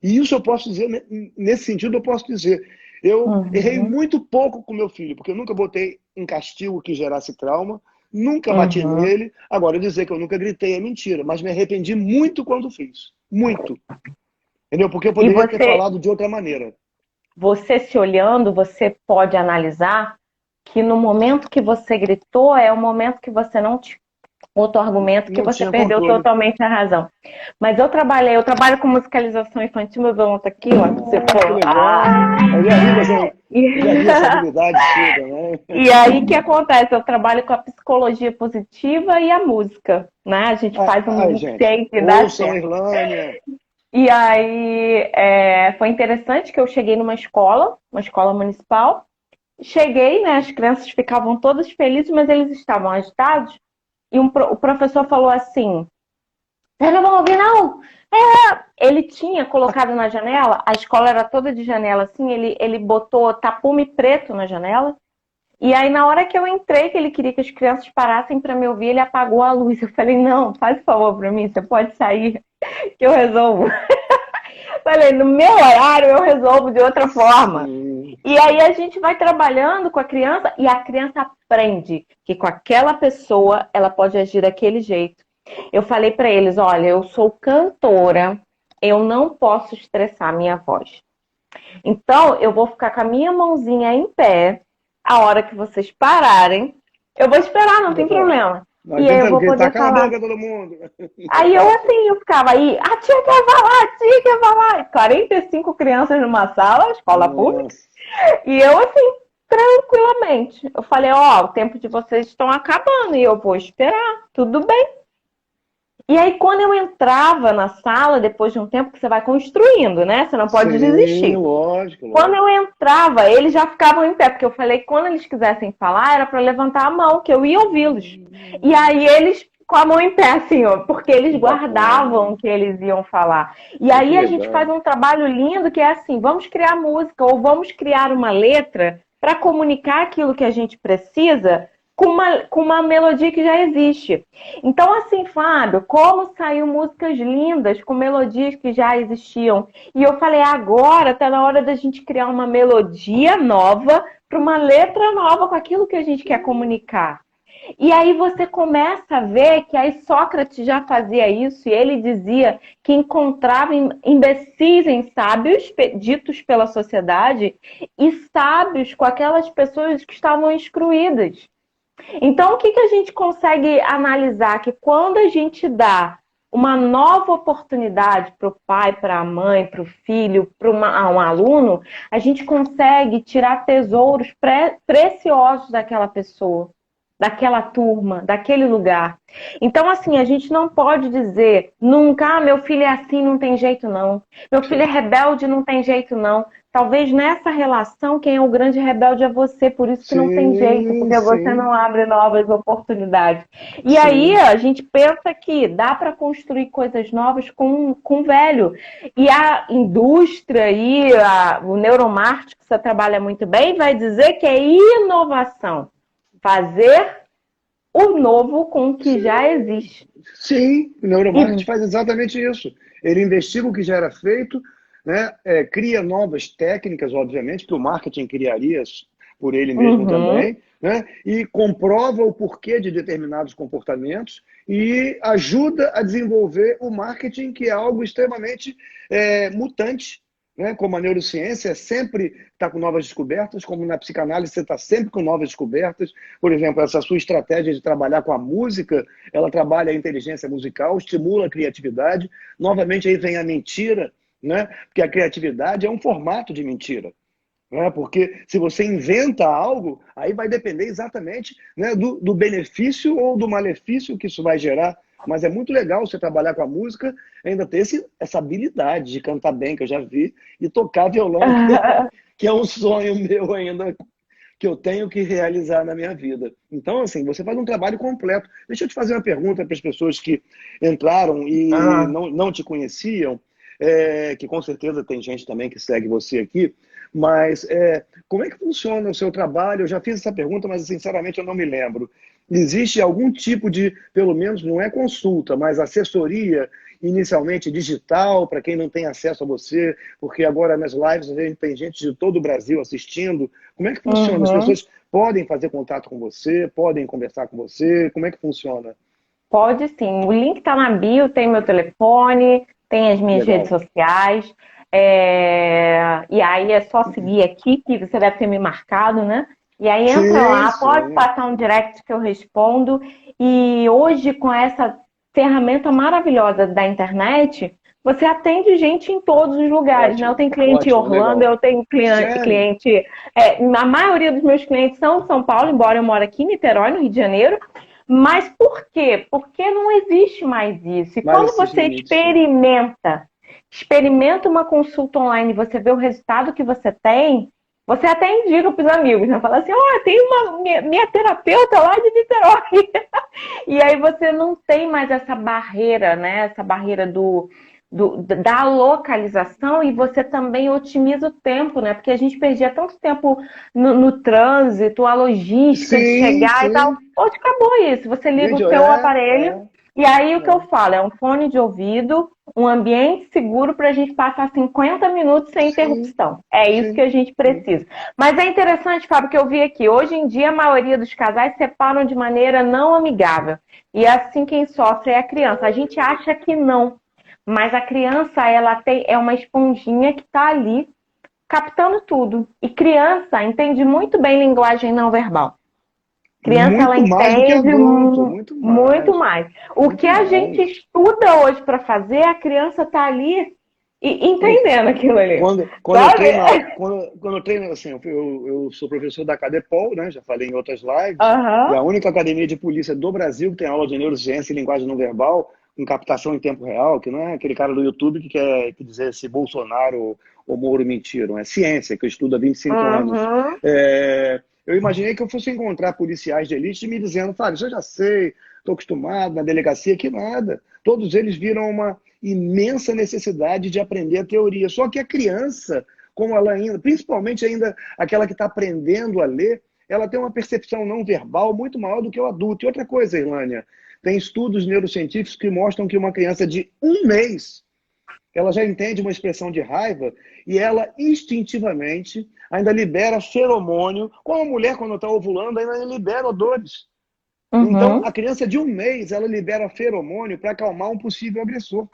B: E isso eu posso dizer, nesse sentido eu posso dizer, Eu errei
C: Uhum.
B: muito pouco com meu filho, porque eu nunca botei um castigo que gerasse trauma, nunca bati
C: Uhum.
B: nele. Agora, dizer que eu nunca gritei é mentira, mas me arrependi muito quando fiz. Muito. Entendeu? Porque eu
C: E
B: poderia ter falado de outra maneira.
C: você se olhando, você pode analisar que no momento que você gritou é o momento que você não outro argumento que
B: Não
C: você
B: tinha
C: perdeu
B: controle.
C: totalmente a razão. Mas eu trabalho com musicalização infantil, meu violão tá aqui, ó. Você
B: Ah, que
C: for,
B: legal. Eu já vi
C: e,
B: já vi essa habilidade sua também.
C: e aí o que acontece? Eu trabalho com a psicologia positiva e a música, né? A gente faz um
B: Ai, gente,
C: mixtape e dá
B: ouçam
C: certo.
B: Irlânia.
C: E aí foi interessante que eu cheguei numa escola, uma escola municipal. Cheguei, né? As crianças ficavam todas felizes, mas eles estavam agitados. E o professor falou assim: vocês não vão ouvir, não? Ele tinha colocado na janela, a escola era toda de janela assim, ele botou tapume preto na janela. E aí, na hora que eu entrei, que ele queria que as crianças parassem para me ouvir, ele apagou a luz. Eu falei: não, faz favor para mim, você pode sair, que eu resolvo. Falei: no meu horário, eu resolvo de outra forma.
B: Sim,
C: E aí a gente vai trabalhando com a criança e a criança aprende que com aquela pessoa ela pode agir daquele jeito. Eu falei para eles: olha, eu sou cantora, eu não posso estressar a minha voz. Então eu vou ficar com a minha mãozinha em pé, a hora que vocês pararem, eu vou esperar, não
B: vai
C: tem
B: falar.
C: problema.
B: Não
C: E aí eu
B: adianta
C: vou
B: gritar,
C: poder
B: cala a
C: falar.
B: boca, todo mundo.
C: Aí eu assim, eu ficava aí, a tia quer falar, a tia quer falar. 45 crianças numa sala, escola pública.
B: Nossa,
C: E eu, assim, tranquilamente. Eu falei: ó, o tempo de vocês estão acabando e eu vou esperar, tudo bem. E aí, quando eu entrava na sala, depois de um tempo que você vai construindo, né? Você não pode
B: sim,
C: desistir.
B: lógico,
C: Quando
B: lógico.
C: eu entrava, eles já ficavam em pé, porque eu falei que quando eles quisessem falar, era para levantar a mão, que eu ia ouvi-los. E aí eles com a mão em pé, assim, ó, porque eles
B: Que
C: guardavam
B: bacana.
C: o que eles iam falar. E
B: Pô, que
C: aí a gente faz
B: legal.
C: um trabalho lindo que é assim: vamos criar música ou vamos criar uma letra para comunicar aquilo que a gente precisa com uma melodia que já existe. Então, assim, Fábio, como saiu músicas lindas com melodias que já existiam. E eu falei: agora está na hora da gente criar uma melodia nova para uma letra nova com aquilo que a gente quer comunicar. E aí você começa a ver que aí Sócrates já fazia isso e ele dizia que encontrava imbecis em sábios ditos pela sociedade e sábios com aquelas pessoas que estavam excluídas. Então, o que a gente consegue analisar? Que quando a gente dá uma nova oportunidade para o pai, para a mãe, para o filho, para um aluno, a gente consegue tirar tesouros preciosos daquela pessoa, daquela turma, daquele lugar. Então, assim, a gente não pode dizer nunca: meu filho é assim, não tem jeito não. Meu filho é rebelde, não tem jeito não. Talvez nessa relação, quem é o grande rebelde é você, por isso que não tem jeito,
B: Sim,
C: porque você
B: sim,
C: não abre novas oportunidades. E aí
B: sim.
C: a gente pensa que dá para construir coisas novas com o velho. E a indústria e o neuromarketing, que você trabalha muito bem, vai dizer que é inovação. Fazer o novo com o que já existe.
B: Sim, o neuromarketing
C: E,
B: faz exatamente isso. Ele investiga o que já era feito, né? Cria novas técnicas, obviamente, que o marketing criaria por ele mesmo
C: uhum,
B: também, né? E comprova o porquê de determinados comportamentos e ajuda a desenvolver o marketing, que é algo extremamente mutante, né? Como a neurociência sempre está com novas descobertas, como na psicanálise você está sempre com novas descobertas. Por exemplo, essa sua estratégia de trabalhar com a música, ela trabalha a inteligência musical, estimula a criatividade. Novamente aí vem a mentira, né? Porque a criatividade é um formato de mentira. Né? Porque se você inventa algo, aí vai depender exatamente, né, do benefício ou do malefício que isso vai gerar. Mas é muito legal você trabalhar com a música, ainda ter essa habilidade de cantar bem, que eu já vi, e tocar violão, que é um sonho meu ainda, que eu tenho que realizar na minha vida. Então, assim, você faz um trabalho completo. Deixa eu te fazer uma pergunta para as pessoas que entraram e
C: ah,
B: não te conheciam, que com certeza tem gente também que segue você aqui, mas como é que funciona o seu trabalho? Eu já fiz essa pergunta, mas sinceramente eu não me lembro. Existe algum tipo de, pelo menos não é consulta, mas assessoria inicialmente digital, para quem não tem acesso a você, porque agora nas lives a gente tem gente de todo o Brasil assistindo. Como é que funciona? As
C: Uhum.
B: pessoas podem fazer contato com você, podem conversar com você? Como é que funciona?
C: Pode sim. O link está na bio, tem meu telefone, tem as minhas redes
B: Legal.
C: sociais. E aí é só seguir aqui, que você deve ter me marcado, né? E aí entra
B: Sim,
C: lá, pode
B: sim.
C: passar um direct que eu respondo. E hoje, com essa ferramenta maravilhosa da internet, você atende gente em todos os lugares, né? Eu
B: Ótimo,
C: tenho cliente em
B: ótimo,
C: Orlando,
B: legal.
C: eu tenho
B: Sério?
C: cliente. A maioria dos meus clientes são de São Paulo, embora eu moro aqui em Niterói, no Rio de Janeiro. Mas por quê? Porque não existe mais isso. E
B: Mas
C: quando
B: esses
C: você
B: limites, sim.
C: experimenta uma consulta online e você vê o resultado que você tem, você até indica para os amigos, né? Fala assim, ó, tem uma minha terapeuta lá de Niterói. E aí você não tem mais essa barreira, né? Essa barreira da localização, e você também otimiza o tempo, né? Porque a gente perdia tanto tempo no trânsito, a logística de
B: Sim,
C: chegar e tal.
B: sim.
C: Hoje acabou isso. Você liga o
B: Vídeo,
C: seu aparelho
B: é.
C: e aí o que eu
B: É.
C: falo é um fone de ouvido, um ambiente seguro para a gente passar 50 minutos sem
B: Sim,
C: interrupção. É isso que
B: sim,
C: a gente
B: sim.
C: precisa. Mas é interessante, Fábio, que eu vi aqui. Hoje em dia, a maioria dos casais separam de maneira não amigável. E assim quem sofre é a criança. A gente acha que não. Mas a criança, é uma esponjinha que está ali captando tudo. E criança entende muito bem linguagem não verbal. Criança, ela
B: Muito mais do que
C: entende
B: adulto, muito
C: muito
B: mais.
C: mais. O que
B: Muito
C: a gente
B: mais.
C: estuda hoje para fazer, a criança está ali
B: Quando,
C: entendendo aquilo ali.
B: quando eu
C: Sabe?
B: treino, quando eu treino, assim, eu sou professor da Cadepol, né? Já falei em outras lives, e
C: Aham.
B: a única academia de polícia do Brasil que tem aula de neurociência e linguagem não verbal, com captação em tempo real, que não é aquele cara do YouTube que quer dizer se Bolsonaro ou Moro mentiram, é ciência, que eu estudo há 25 anos.
C: Uhum.
B: Eu imaginei que eu fosse encontrar policiais de elite me dizendo, Fábio, isso eu já sei, estou acostumado na delegacia, que nada. Todos eles viram uma imensa necessidade de aprender a teoria. Só que a criança, como ela ainda, principalmente ainda aquela que está aprendendo a ler, ela tem uma percepção não verbal muito maior do que o adulto. E outra coisa, Irlânia, tem estudos neurocientíficos que mostram que uma criança de 1 mês, ela já entende uma expressão de raiva e ela instintivamente ainda libera feromônio, como a mulher quando está ovulando ainda libera odores. Então,
C: Uhum.
B: a criança de 1 mês, ela libera feromônio para acalmar um possível agressor.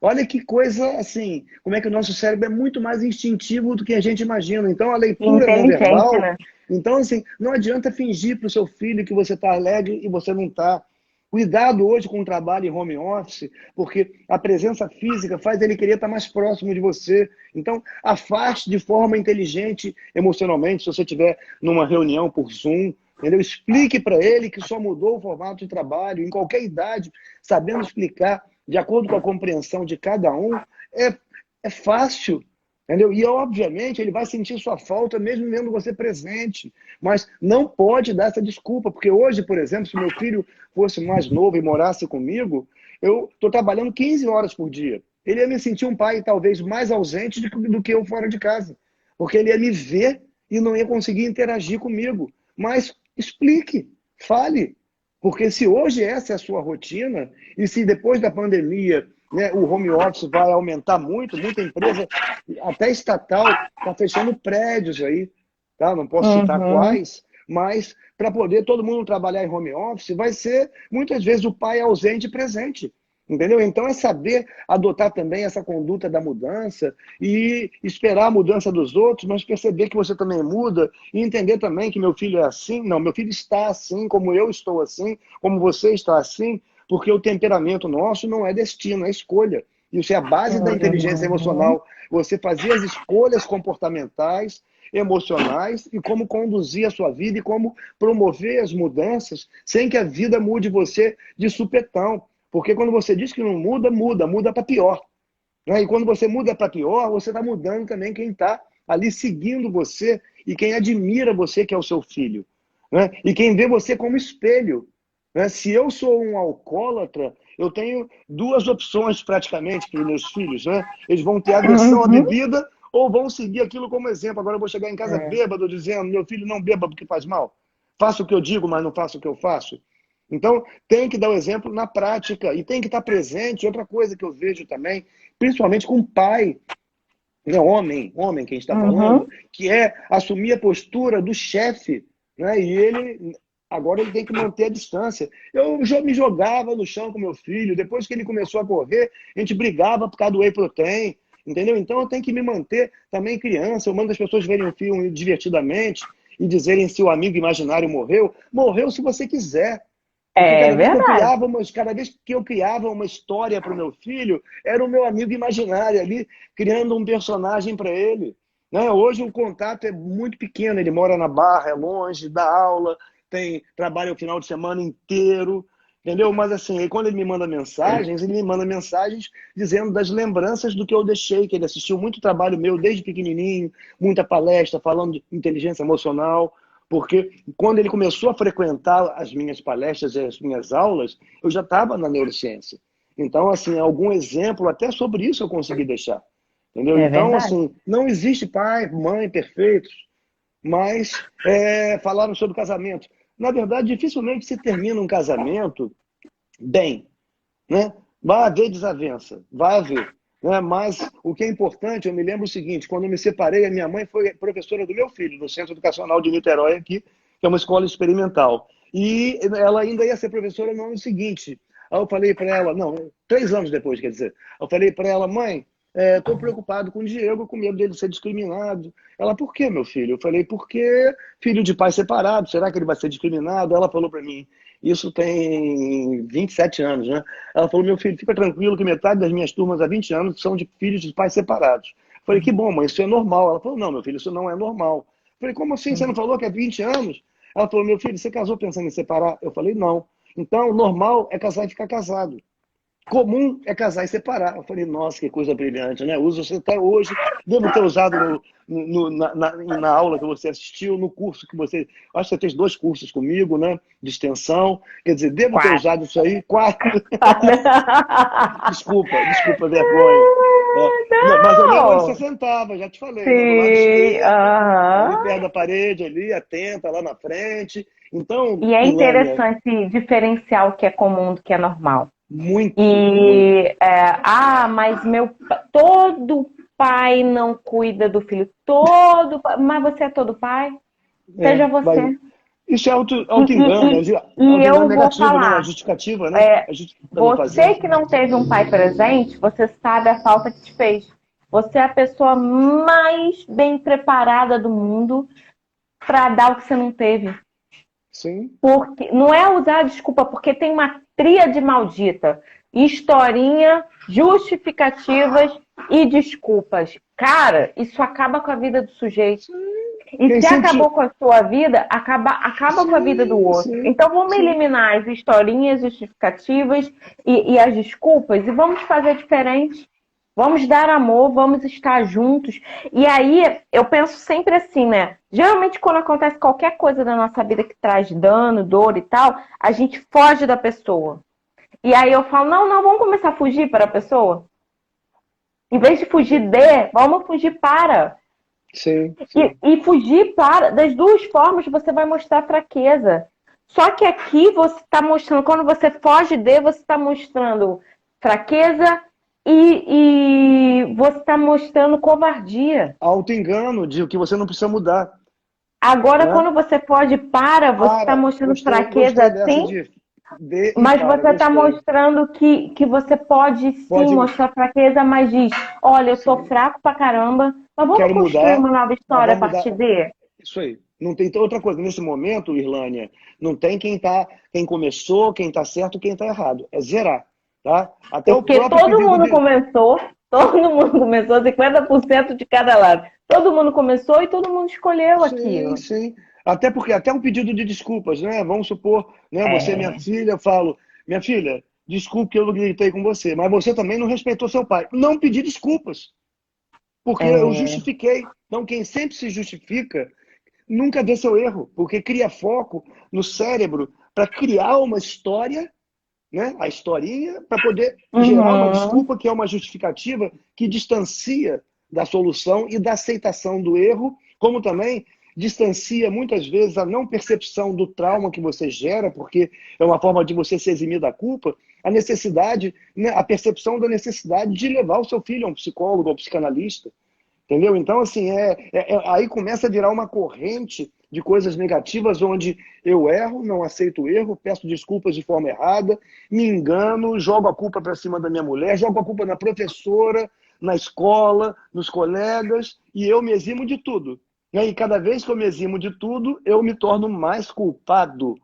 B: Olha que coisa, assim, como é que o nosso cérebro é muito mais instintivo do que a gente imagina. Então, a leitura não
C: Inteligente,
B: verbal.
C: né?
B: Então, assim, não adianta fingir para o seu filho que você está alegre e você não está. Cuidado hoje com o trabalho em home office, porque a presença física faz ele querer estar mais próximo de você. Então, afaste de forma inteligente emocionalmente, se você estiver numa reunião por Zoom, entendeu? Explique para ele que só mudou o formato de trabalho, em qualquer idade, sabendo explicar de acordo com a compreensão de cada um, é, é fácil. Entendeu? E, obviamente, ele vai sentir sua falta mesmo vendo você presente. Mas não pode dar essa desculpa, porque hoje, por exemplo, se meu filho fosse mais novo e morasse comigo, eu estou trabalhando 15 horas por dia. Ele ia me sentir um pai talvez mais ausente do que eu fora de casa. Porque ele ia me ver e não ia conseguir interagir comigo. Mas explique, fale. Porque se hoje essa é a sua rotina, e se depois da pandemia, né, o home office vai aumentar muito, muita empresa, até estatal, está fechando prédios aí, tá? Não posso citar
C: Uhum.
B: quais, mas para poder todo mundo trabalhar em home office, vai ser muitas vezes o pai ausente e presente. Entendeu? Então é saber adotar também essa conduta da mudança e esperar a mudança dos outros, mas perceber que você também muda e entender também que meu filho é assim. Não, meu filho está assim, como eu estou assim, como você está assim, porque o temperamento nosso não é destino, é escolha. Isso é a base da inteligência
C: Uhum.
B: emocional. Você fazer as escolhas comportamentais, emocionais e como conduzir a sua vida e como promover as mudanças sem que a vida mude você de supetão. Porque quando você diz que não muda, muda para pior. Né? E quando você muda para pior, você está mudando também quem está ali seguindo você e quem admira você, que é o seu filho. Né? E quem vê você como espelho. Né? Se eu sou um alcoólatra, eu tenho duas opções praticamente para os meus filhos. Né? Eles vão ter aversão à
C: Uhum.
B: bebida ou vão seguir aquilo como exemplo. Agora eu vou chegar em casa
C: É.
B: bêbado dizendo, meu filho não beba porque faz mal. Faça o que eu digo, mas não faça o que eu faço. Então, tem que dar o exemplo na prática e tem que estar presente. Outra coisa que eu vejo também, principalmente com o pai, né, homem que a gente está falando,
C: Uhum.
B: que é assumir a postura do chefe, né? E agora ele tem que manter a distância. Eu já me jogava no chão com meu filho, depois que ele começou a correr, a gente brigava por causa do whey protein, entendeu? Então eu tenho que me manter também criança, eu mando as pessoas verem um filme divertidamente e dizerem se o amigo imaginário morreu. Morreu se você quiser. Porque
C: É verdade.
B: cada vez que eu criava uma história para o meu filho, era o meu amigo imaginário ali, criando um personagem para ele. Né? Hoje o contato é muito pequeno, ele mora na Barra, é longe, dá aula, trabalha o final de semana inteiro, entendeu? Mas assim, aí quando ele me manda mensagens dizendo das lembranças do que eu deixei, que ele assistiu muito trabalho meu desde pequenininho, muita palestra falando de inteligência emocional. Porque quando ele começou a frequentar as minhas palestras e as minhas aulas, eu já estava na neurociência. Então, assim, algum exemplo até sobre isso eu consegui deixar. Entendeu?
C: É
B: Então,
C: verdade.
B: assim, não existe pai, mãe perfeitos, mas falaram sobre casamento. Na verdade, dificilmente se termina um casamento bem, né? Vai haver desavença, vai haver. Né? Mas o que é importante, eu me lembro o seguinte, quando eu me separei, a minha mãe foi professora do meu filho, no Centro Educacional de Niterói aqui, que é uma escola experimental. E ela ainda ia ser professora no ano seguinte. Aí eu falei para ela, não, 3 anos depois, quer dizer, eu falei para ela, mãe, estou preocupado com o Diego, com medo dele ser discriminado. Ela, por quê, meu filho? Eu falei, porque filho de pai separado, será que ele vai ser discriminado? Ela falou para mim, isso tem 27 anos, né? Ela falou, meu filho, fica tranquilo que metade das minhas turmas há 20 anos são de filhos de pais separados. Eu falei, que bom, mãe, isso é normal. Ela falou, não, meu filho, isso não é normal. Eu falei, como assim? Você não falou que é 20 anos? Ela falou, meu filho, você casou pensando em separar? Eu falei, não. Então, normal é casar e ficar casado. Comum é casar e separar. Eu falei, nossa, que coisa brilhante, né? Uso você até hoje. Devo ter usado na aula que você assistiu, no curso que você. Acho que você fez 2 cursos comigo, né? De extensão. Quer dizer, devo ter
C: Quatro.
B: usado isso aí. 4. Desculpa, vergonha. Mas eu lembro onde você
C: Não!
B: sentava, já te falei, né? Do lado
C: Sim,
B: esquerdo, ali
C: aham.
B: perto da parede, ali, atenta, lá na frente. Então,
C: E é
B: Ilânia,
C: interessante diferenciar o que é comum do que é normal.
B: muito, muito.
C: E, mas todo pai não cuida do filho. Mas você é todo pai?
B: É,
C: Seja
B: vai.
C: você.
B: Isso é
C: E,
B: auto-engano,
C: e
B: auto-engano
C: eu vou
B: negativo, né? A
C: falar,
B: justificativa, né? A justificativa não
C: você
B: fazer.
C: que não teve um pai presente, você sabe a falta que te fez. Você é a pessoa mais bem preparada do mundo para dar o que você não teve.
B: Sim,
C: Porque não é usar a desculpa, porque tem uma tríade maldita: historinha, justificativas e desculpas. Cara, isso acaba com a vida do sujeito. E
B: quem
C: se
B: sempre.
C: acabou com a sua vida, acaba com a vida do
B: Sim,
C: outro.
B: sim,
C: Então vamos
B: sim.
C: eliminar as historinhas justificativas e as desculpas e vamos fazer diferente. Vamos dar amor, vamos estar juntos. E aí, eu penso sempre assim, né? Geralmente, quando acontece qualquer coisa na nossa vida que traz dano, dor e tal, a gente foge da pessoa. E aí eu falo, não, não, vamos começar a fugir para a pessoa. Em vez de fugir vamos fugir para.
B: Sim,
C: E,
B: sim.
C: e fugir para, das duas formas, você vai mostrar fraqueza. Só que aqui você está mostrando, quando você foge você está mostrando fraqueza e você está mostrando covardia.
B: Auto-engano de que você não precisa mudar,
C: Agora,
B: né?
C: quando você foge você está
B: Para,
C: mostrando
B: gostei
C: fraqueza
B: dessa
C: sim,
B: de e
C: mas
B: para,
C: você está
B: gostei.
C: mostrando que você pode sim
B: Pode,
C: mostrar fraqueza, mas diz, olha, eu tô
B: sim,
C: fraco pra caramba, mas vamos
B: quero
C: construir
B: mudar,
C: uma nova
B: mas
C: história a
B: vamos mudar.
C: partir de.
B: Isso aí. Não tem outra coisa. Nesse momento, Irlânia, não tem quem começou, quem está certo, quem está errado. É zerar, tá? Até o
C: Porque
B: próprio pedido de.
C: todo mundo começou 50% de cada lado. Todo mundo começou e todo mundo escolheu
B: Sim,
C: aquilo.
B: sim. Até porque até um pedido de desculpas, né? Vamos supor, né? Você é minha
C: É.
B: filha, eu falo, minha filha, desculpe que eu não gritei com você, mas você também não respeitou seu pai. Não pedi desculpas, porque eu
C: É.
B: justifiquei. Então, quem sempre se justifica nunca vê seu erro, porque cria foco no cérebro para criar uma história, né? A historinha, para poder gerar uma
C: Uhum.
B: desculpa que é uma justificativa que distancia da solução e da aceitação do erro, como também distancia muitas vezes a não percepção do trauma que você gera, porque é uma forma de você se eximir da culpa, a necessidade, né, a percepção da necessidade de levar o seu filho a um psicólogo, a um psicanalista. Entendeu? Então, assim, aí começa a virar uma corrente de coisas negativas, onde eu erro, não aceito o erro, peço desculpas de forma errada, me engano, jogo a culpa para cima da minha mulher, jogo a culpa na professora, na escola, nos colegas, e eu me eximo de tudo. Né? E cada vez que eu me eximo de tudo, eu me torno mais culpado.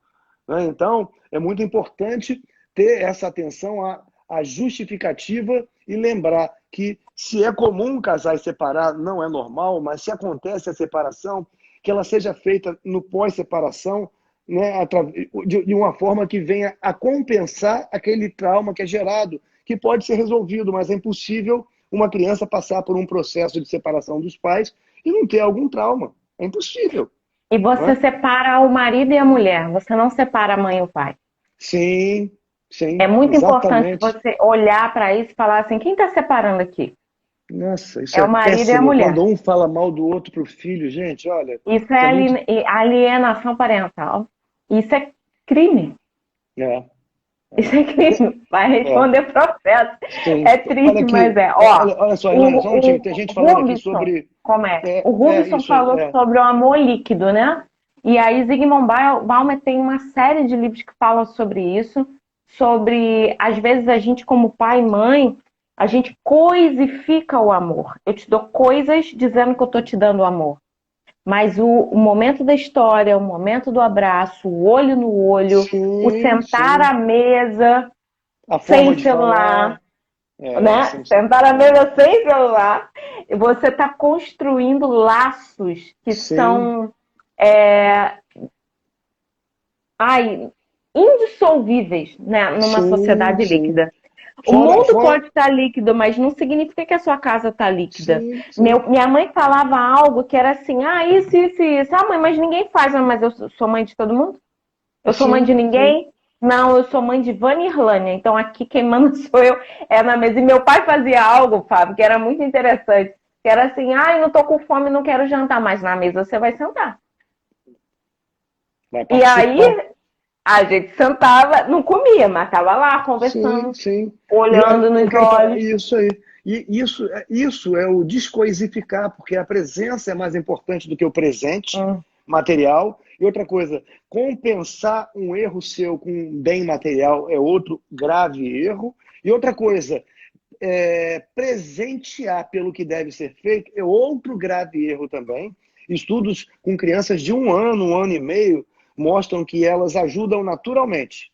B: Né? Então, é muito importante ter essa atenção à justificativa e lembrar que se é comum casais separar, não é normal, mas se acontece a separação, que ela seja feita no pós-separação, né, de uma forma que venha a compensar aquele trauma que é gerado, que pode ser resolvido, mas é impossível uma criança passar por um processo de separação dos pais e não ter algum trauma. É impossível.
C: E você separa o marido e a mulher, você não separa a mãe e o pai.
B: Sim, sim.
C: É muito
B: exatamente.
C: importante você olhar para isso e falar assim, quem está separando aqui?
B: Nossa, isso
C: É o marido
B: péssimo.
C: e a mulher.
B: Quando um fala mal do outro pro filho, gente, olha...
C: Isso é alienação parental. Isso é crime. Isso é crime. Vai responder processo.
B: Sim.
C: É triste,
B: Aqui,
C: mas é.
B: Olha só, Helena, só um minutinho. Tem gente falando aqui sobre...
C: Como é? O Rubinson falou sobre o amor líquido, né? E aí Zygmunt Bauman tem uma série de livros que falam sobre isso, sobre, às vezes, a gente como pai e mãe, a gente coisifica o amor. Eu te dou coisas dizendo que eu tô te dando amor. Mas o momento da história, o momento do abraço, o olho no olho, o sentar à mesa sem celular, né? Sentar à mesa sem celular. Você está construindo laços que são indissolvíveis, né? Numa sociedade líquida. O mundo pode estar líquido, mas não significa que a sua casa está líquida. Minha mãe falava algo que era assim, isso. Ah, mãe, mas ninguém faz. Mas eu sou mãe de todo mundo? Eu sou mãe de ninguém? Não, eu sou mãe de Vânia e Irlânia. Então aqui quem manda sou eu, na mesa. E meu pai fazia algo, Fábio, que era muito interessante. Que era assim, não tô com fome, não quero jantar. Mas na mesa você vai sentar. E aí... a gente sentava, não comia, mas estava lá conversando, olhando nos olhos.
B: Isso aí. E isso é o descoisificar, porque a presença é mais importante do que o presente material. E outra coisa, compensar um erro seu com um bem material é outro grave erro. E outra coisa, presentear pelo que deve ser feito é outro grave erro também. Estudos com crianças de 1 ano e meio, mostram que elas ajudam naturalmente.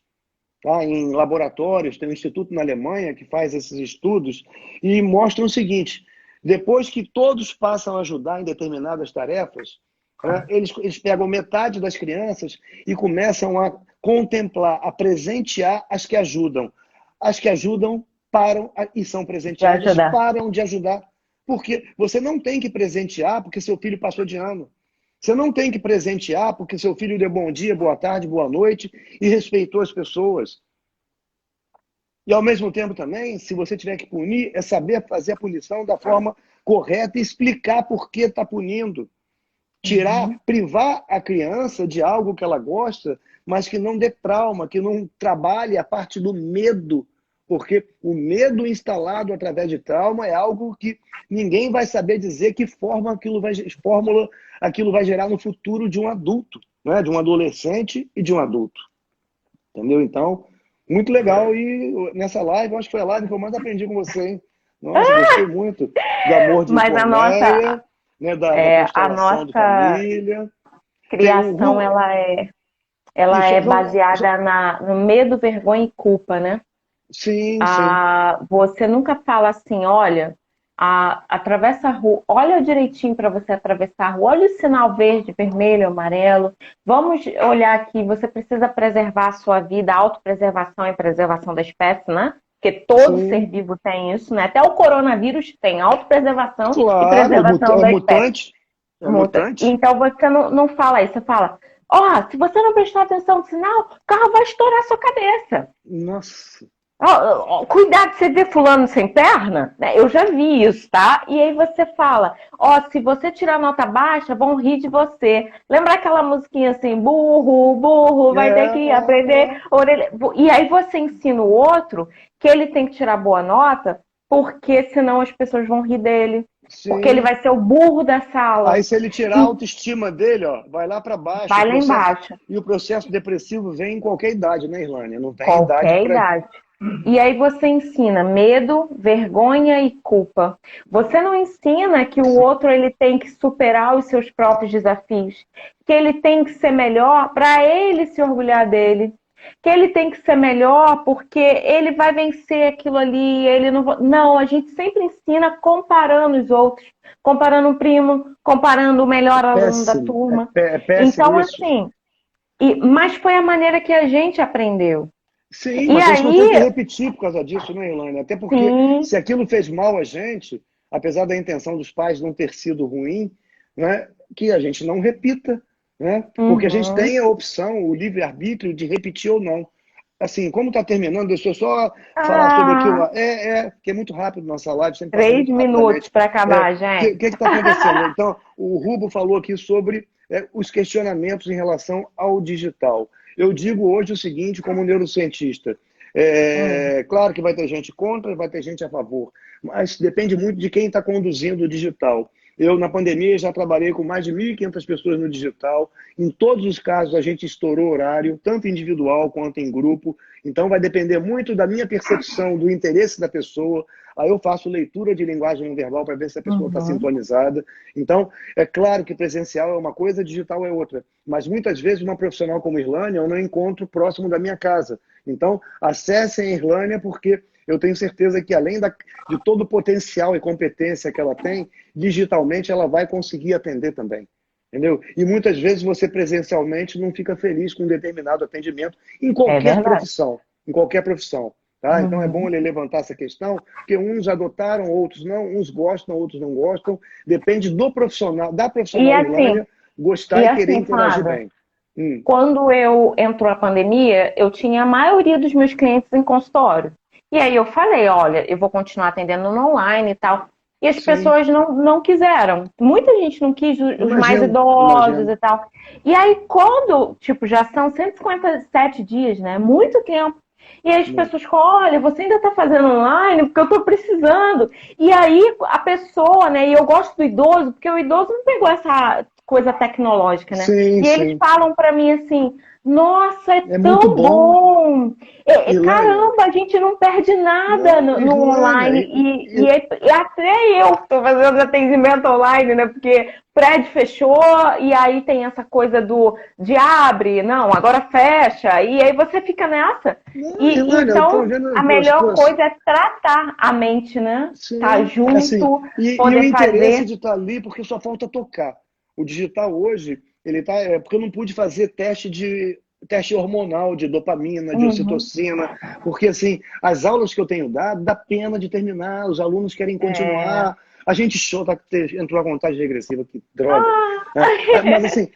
B: Tá? Em laboratórios, tem um instituto na Alemanha que faz esses estudos e mostram o seguinte, depois que todos passam a ajudar em determinadas tarefas, né, eles pegam metade das crianças e começam a contemplar, a presentear as que ajudam. As que ajudam param e são presenteadas, param de ajudar. Porque você não tem que presentear porque seu filho passou de ano. Você não tem que presentear porque seu filho deu bom dia, boa tarde, boa noite e respeitou as pessoas. E ao mesmo tempo também, se você tiver que punir, é saber fazer a punição da forma correta e explicar por que está punindo. Privar a criança de algo que ela gosta, mas que não dê trauma, que não trabalhe a parte do medo. Porque o medo instalado através de trauma é algo que ninguém vai saber dizer que fórmula aquilo vai gerar no futuro de um adulto, né? De um adolescente e de um adulto. Entendeu? Então, muito legal. E nessa live, acho que foi a live que eu mais aprendi com você, hein? Nossa, gostei muito do amor de Cornélia, né? Da constelação de família.
C: Criação, ela é baseada no medo, vergonha e culpa, né?
B: Sim.
C: Você nunca fala assim, olha, atravessa a rua, olha direitinho para você atravessar a rua, olha o sinal verde, vermelho, amarelo. Vamos olhar aqui, você precisa preservar a sua vida, a autopreservação e preservação da espécie, né? Porque todo ser vivo tem isso, né? Até o coronavírus tem autopreservação e preservação da espécie.
B: É mutante.
C: Então você não fala isso, você fala, se você não prestar atenção no sinal, o carro vai estourar a sua cabeça.
B: Nossa.
C: Cuidado, você vê fulano sem perna? Né? Eu já vi isso, tá? E aí você fala, se você tirar nota baixa, vão rir de você. Lembra aquela musiquinha assim, burro, burro, vai ter que aprender orelha. E aí você ensina o outro que ele tem que tirar boa nota, porque senão as pessoas vão rir dele. Porque ele
B: Sim.
C: vai ser o burro da sala.
B: Aí se ele tirar a autoestima dele, ó, vai lá para baixo.
C: Vai lá embaixo.
B: E o processo depressivo vem em qualquer idade, né, Irlânia? Não tem idade
C: Qualquer
B: para.
C: idade. E aí você ensina medo, vergonha e culpa. Você não ensina que o outro ele tem que superar os seus próprios desafios, que ele tem que ser melhor para ele se orgulhar dele, que ele tem que ser melhor porque ele vai vencer aquilo ali, ele não vai... Não, a gente sempre ensina comparando os outros, comparando o primo, comparando o melhor aluno da turma.
B: É péssimo
C: Então,
B: isso.
C: assim, mas foi a maneira que a gente aprendeu.
B: Sim,
C: E
B: mas a gente não tem que
C: aí,
B: repetir por causa disso, né, Ilana? Até porque
C: sim,
B: se aquilo fez mal a gente, apesar da intenção dos pais não ter sido ruim, né, que a gente não repita, né? Porque a gente
C: uhum,
B: tem a opção, o livre-arbítrio de repetir ou não. Assim, como está terminando, deixa eu só falar sobre aquilo lá. Que é muito rápido nossa live, sempre passa
C: 3
B: muito
C: minutos
B: rapidamente.
C: para acabar,
B: O que
C: gente.
B: está acontecendo? Então, o Rubo falou aqui sobre os questionamentos em relação ao digital. Eu digo hoje o seguinte, como neurocientista,
C: Hum,
B: claro que vai ter gente contra, vai ter gente a favor, mas depende muito de quem está conduzindo o digital. Eu, na pandemia, já trabalhei com mais de 1.500 pessoas no digital. Em todos os casos, a gente estourou horário, tanto individual quanto em grupo. Então, vai depender muito da minha percepção, do interesse da pessoa. Aí eu faço leitura de linguagem não verbal para ver se a pessoa está
C: uhum.
B: sintonizada. Então, é claro que presencial é uma coisa, digital é outra. Mas muitas vezes uma profissional como Irlânia eu não encontro próximo da minha casa. Então, acessem a Irlânia porque eu tenho certeza que além de todo o potencial e competência que ela tem, digitalmente ela vai conseguir atender também. Entendeu? E muitas vezes você presencialmente não fica feliz com um determinado atendimento em
C: É
B: qualquer
C: verdade.
B: profissão. Em qualquer profissão. Tá? Então é bom
C: Uhum.
B: ele levantar essa questão, porque uns adotaram, outros não, uns gostam, outros não gostam. Depende do profissional, da
C: E
B: profissional
C: assim,
B: Irlânia, gostar e querer interagir
C: Flávio,
B: bem.
C: quando eu entrou a pandemia, eu tinha a maioria dos meus clientes em consultório. E aí eu falei, olha, eu vou continuar atendendo no online e tal. E as
B: Sim,
C: pessoas não quiseram. Muita gente não quis, os mais
B: imagino,
C: idosos
B: imagino.
C: e tal. E aí, quando, tipo, já são 157 dias, né? Muito tempo. E aí as
B: Muito.
C: pessoas falam, olha, você ainda está fazendo online porque eu estou precisando. E aí a pessoa, né? E eu gosto do idoso, porque o idoso não pegou essa coisa tecnológica, né?
B: Sim,
C: E eles
B: sim.
C: falam para mim assim, nossa, é
B: É muito
C: tão
B: bom.
C: bom!
B: Irlânia,
C: Caramba, a gente não perde nada
B: não,
C: no
B: Irlânia,
C: online. E até eu estou fazendo atendimento online, né? Porque prédio fechou e aí tem essa coisa de abre, não, agora fecha. E aí você fica nessa.
B: não,
C: E
B: Irlânia, eu tô
C: então
B: vendo,
C: a
B: pô,
C: melhor coisa é tratar a mente, né? Tá
B: sim, assim,
C: junto,
B: e o
C: poder
B: interesse
C: fazer.
B: de estar ali, porque só falta tocar. O digital hoje, ele tá, porque eu não pude fazer teste hormonal de dopamina, de
C: Uhum.
B: ocitocina, porque assim, as aulas que eu tenho dado, dá pena de terminar, os alunos querem
C: É...
B: continuar, a gente chora, entrou a contagem regressiva, que droga. Né? Mas
C: Ah!
B: assim,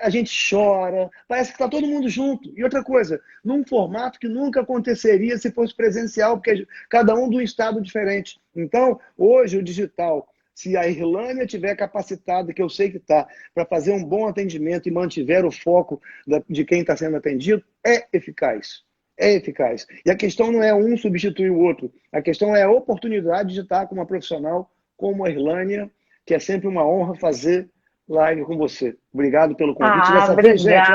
B: a gente chora, parece que está todo mundo junto. E outra coisa, num formato que nunca aconteceria se fosse presencial, porque cada um de um estado diferente. Então, hoje o digital, se a Irlânia tiver capacitada, que eu sei que está, para fazer um bom atendimento e mantiver o foco de quem está sendo atendido, é eficaz. É eficaz. E a questão não é um substituir o outro. A questão é a oportunidade de estar com uma profissional como a Irlânia, que é sempre uma honra fazer live com você. Obrigado pelo convite.
C: Ah,
B: Dessa vez, gente, ó,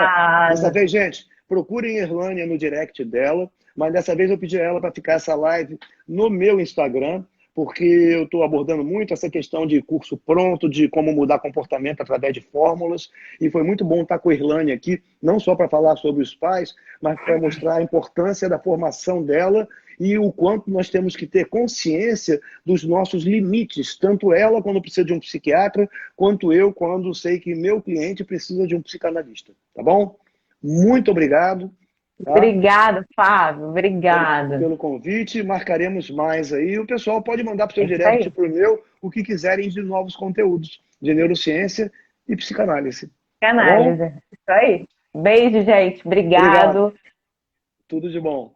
B: dessa
C: obrigada.
B: vez, gente, procurem a Irlânia no direct dela, mas dessa vez eu pedi a ela para ficar essa live no meu Instagram, porque eu estou abordando muito essa questão de curso pronto, de como mudar comportamento através de fórmulas, e foi muito bom estar com a Irlânia aqui, não só para falar sobre os pais, mas para mostrar a importância da formação dela e o quanto nós temos que ter consciência dos nossos limites, tanto ela quando precisa de um psiquiatra, quanto eu quando sei que meu cliente precisa de um psicanalista, tá bom? Muito obrigado, tá?
C: Obrigada, Fábio.
B: pelo,
C: Obrigada.
B: pelo convite, marcaremos mais aí. O pessoal pode mandar para o seu
C: É isso
B: direct,
C: aí.
B: para o meu, o que quiserem de novos conteúdos de neurociência e psicanálise. Tá bom?
C: Análise. Isso aí. Beijo, gente.
B: Obrigado.
C: Obrigado.
B: Tudo de bom.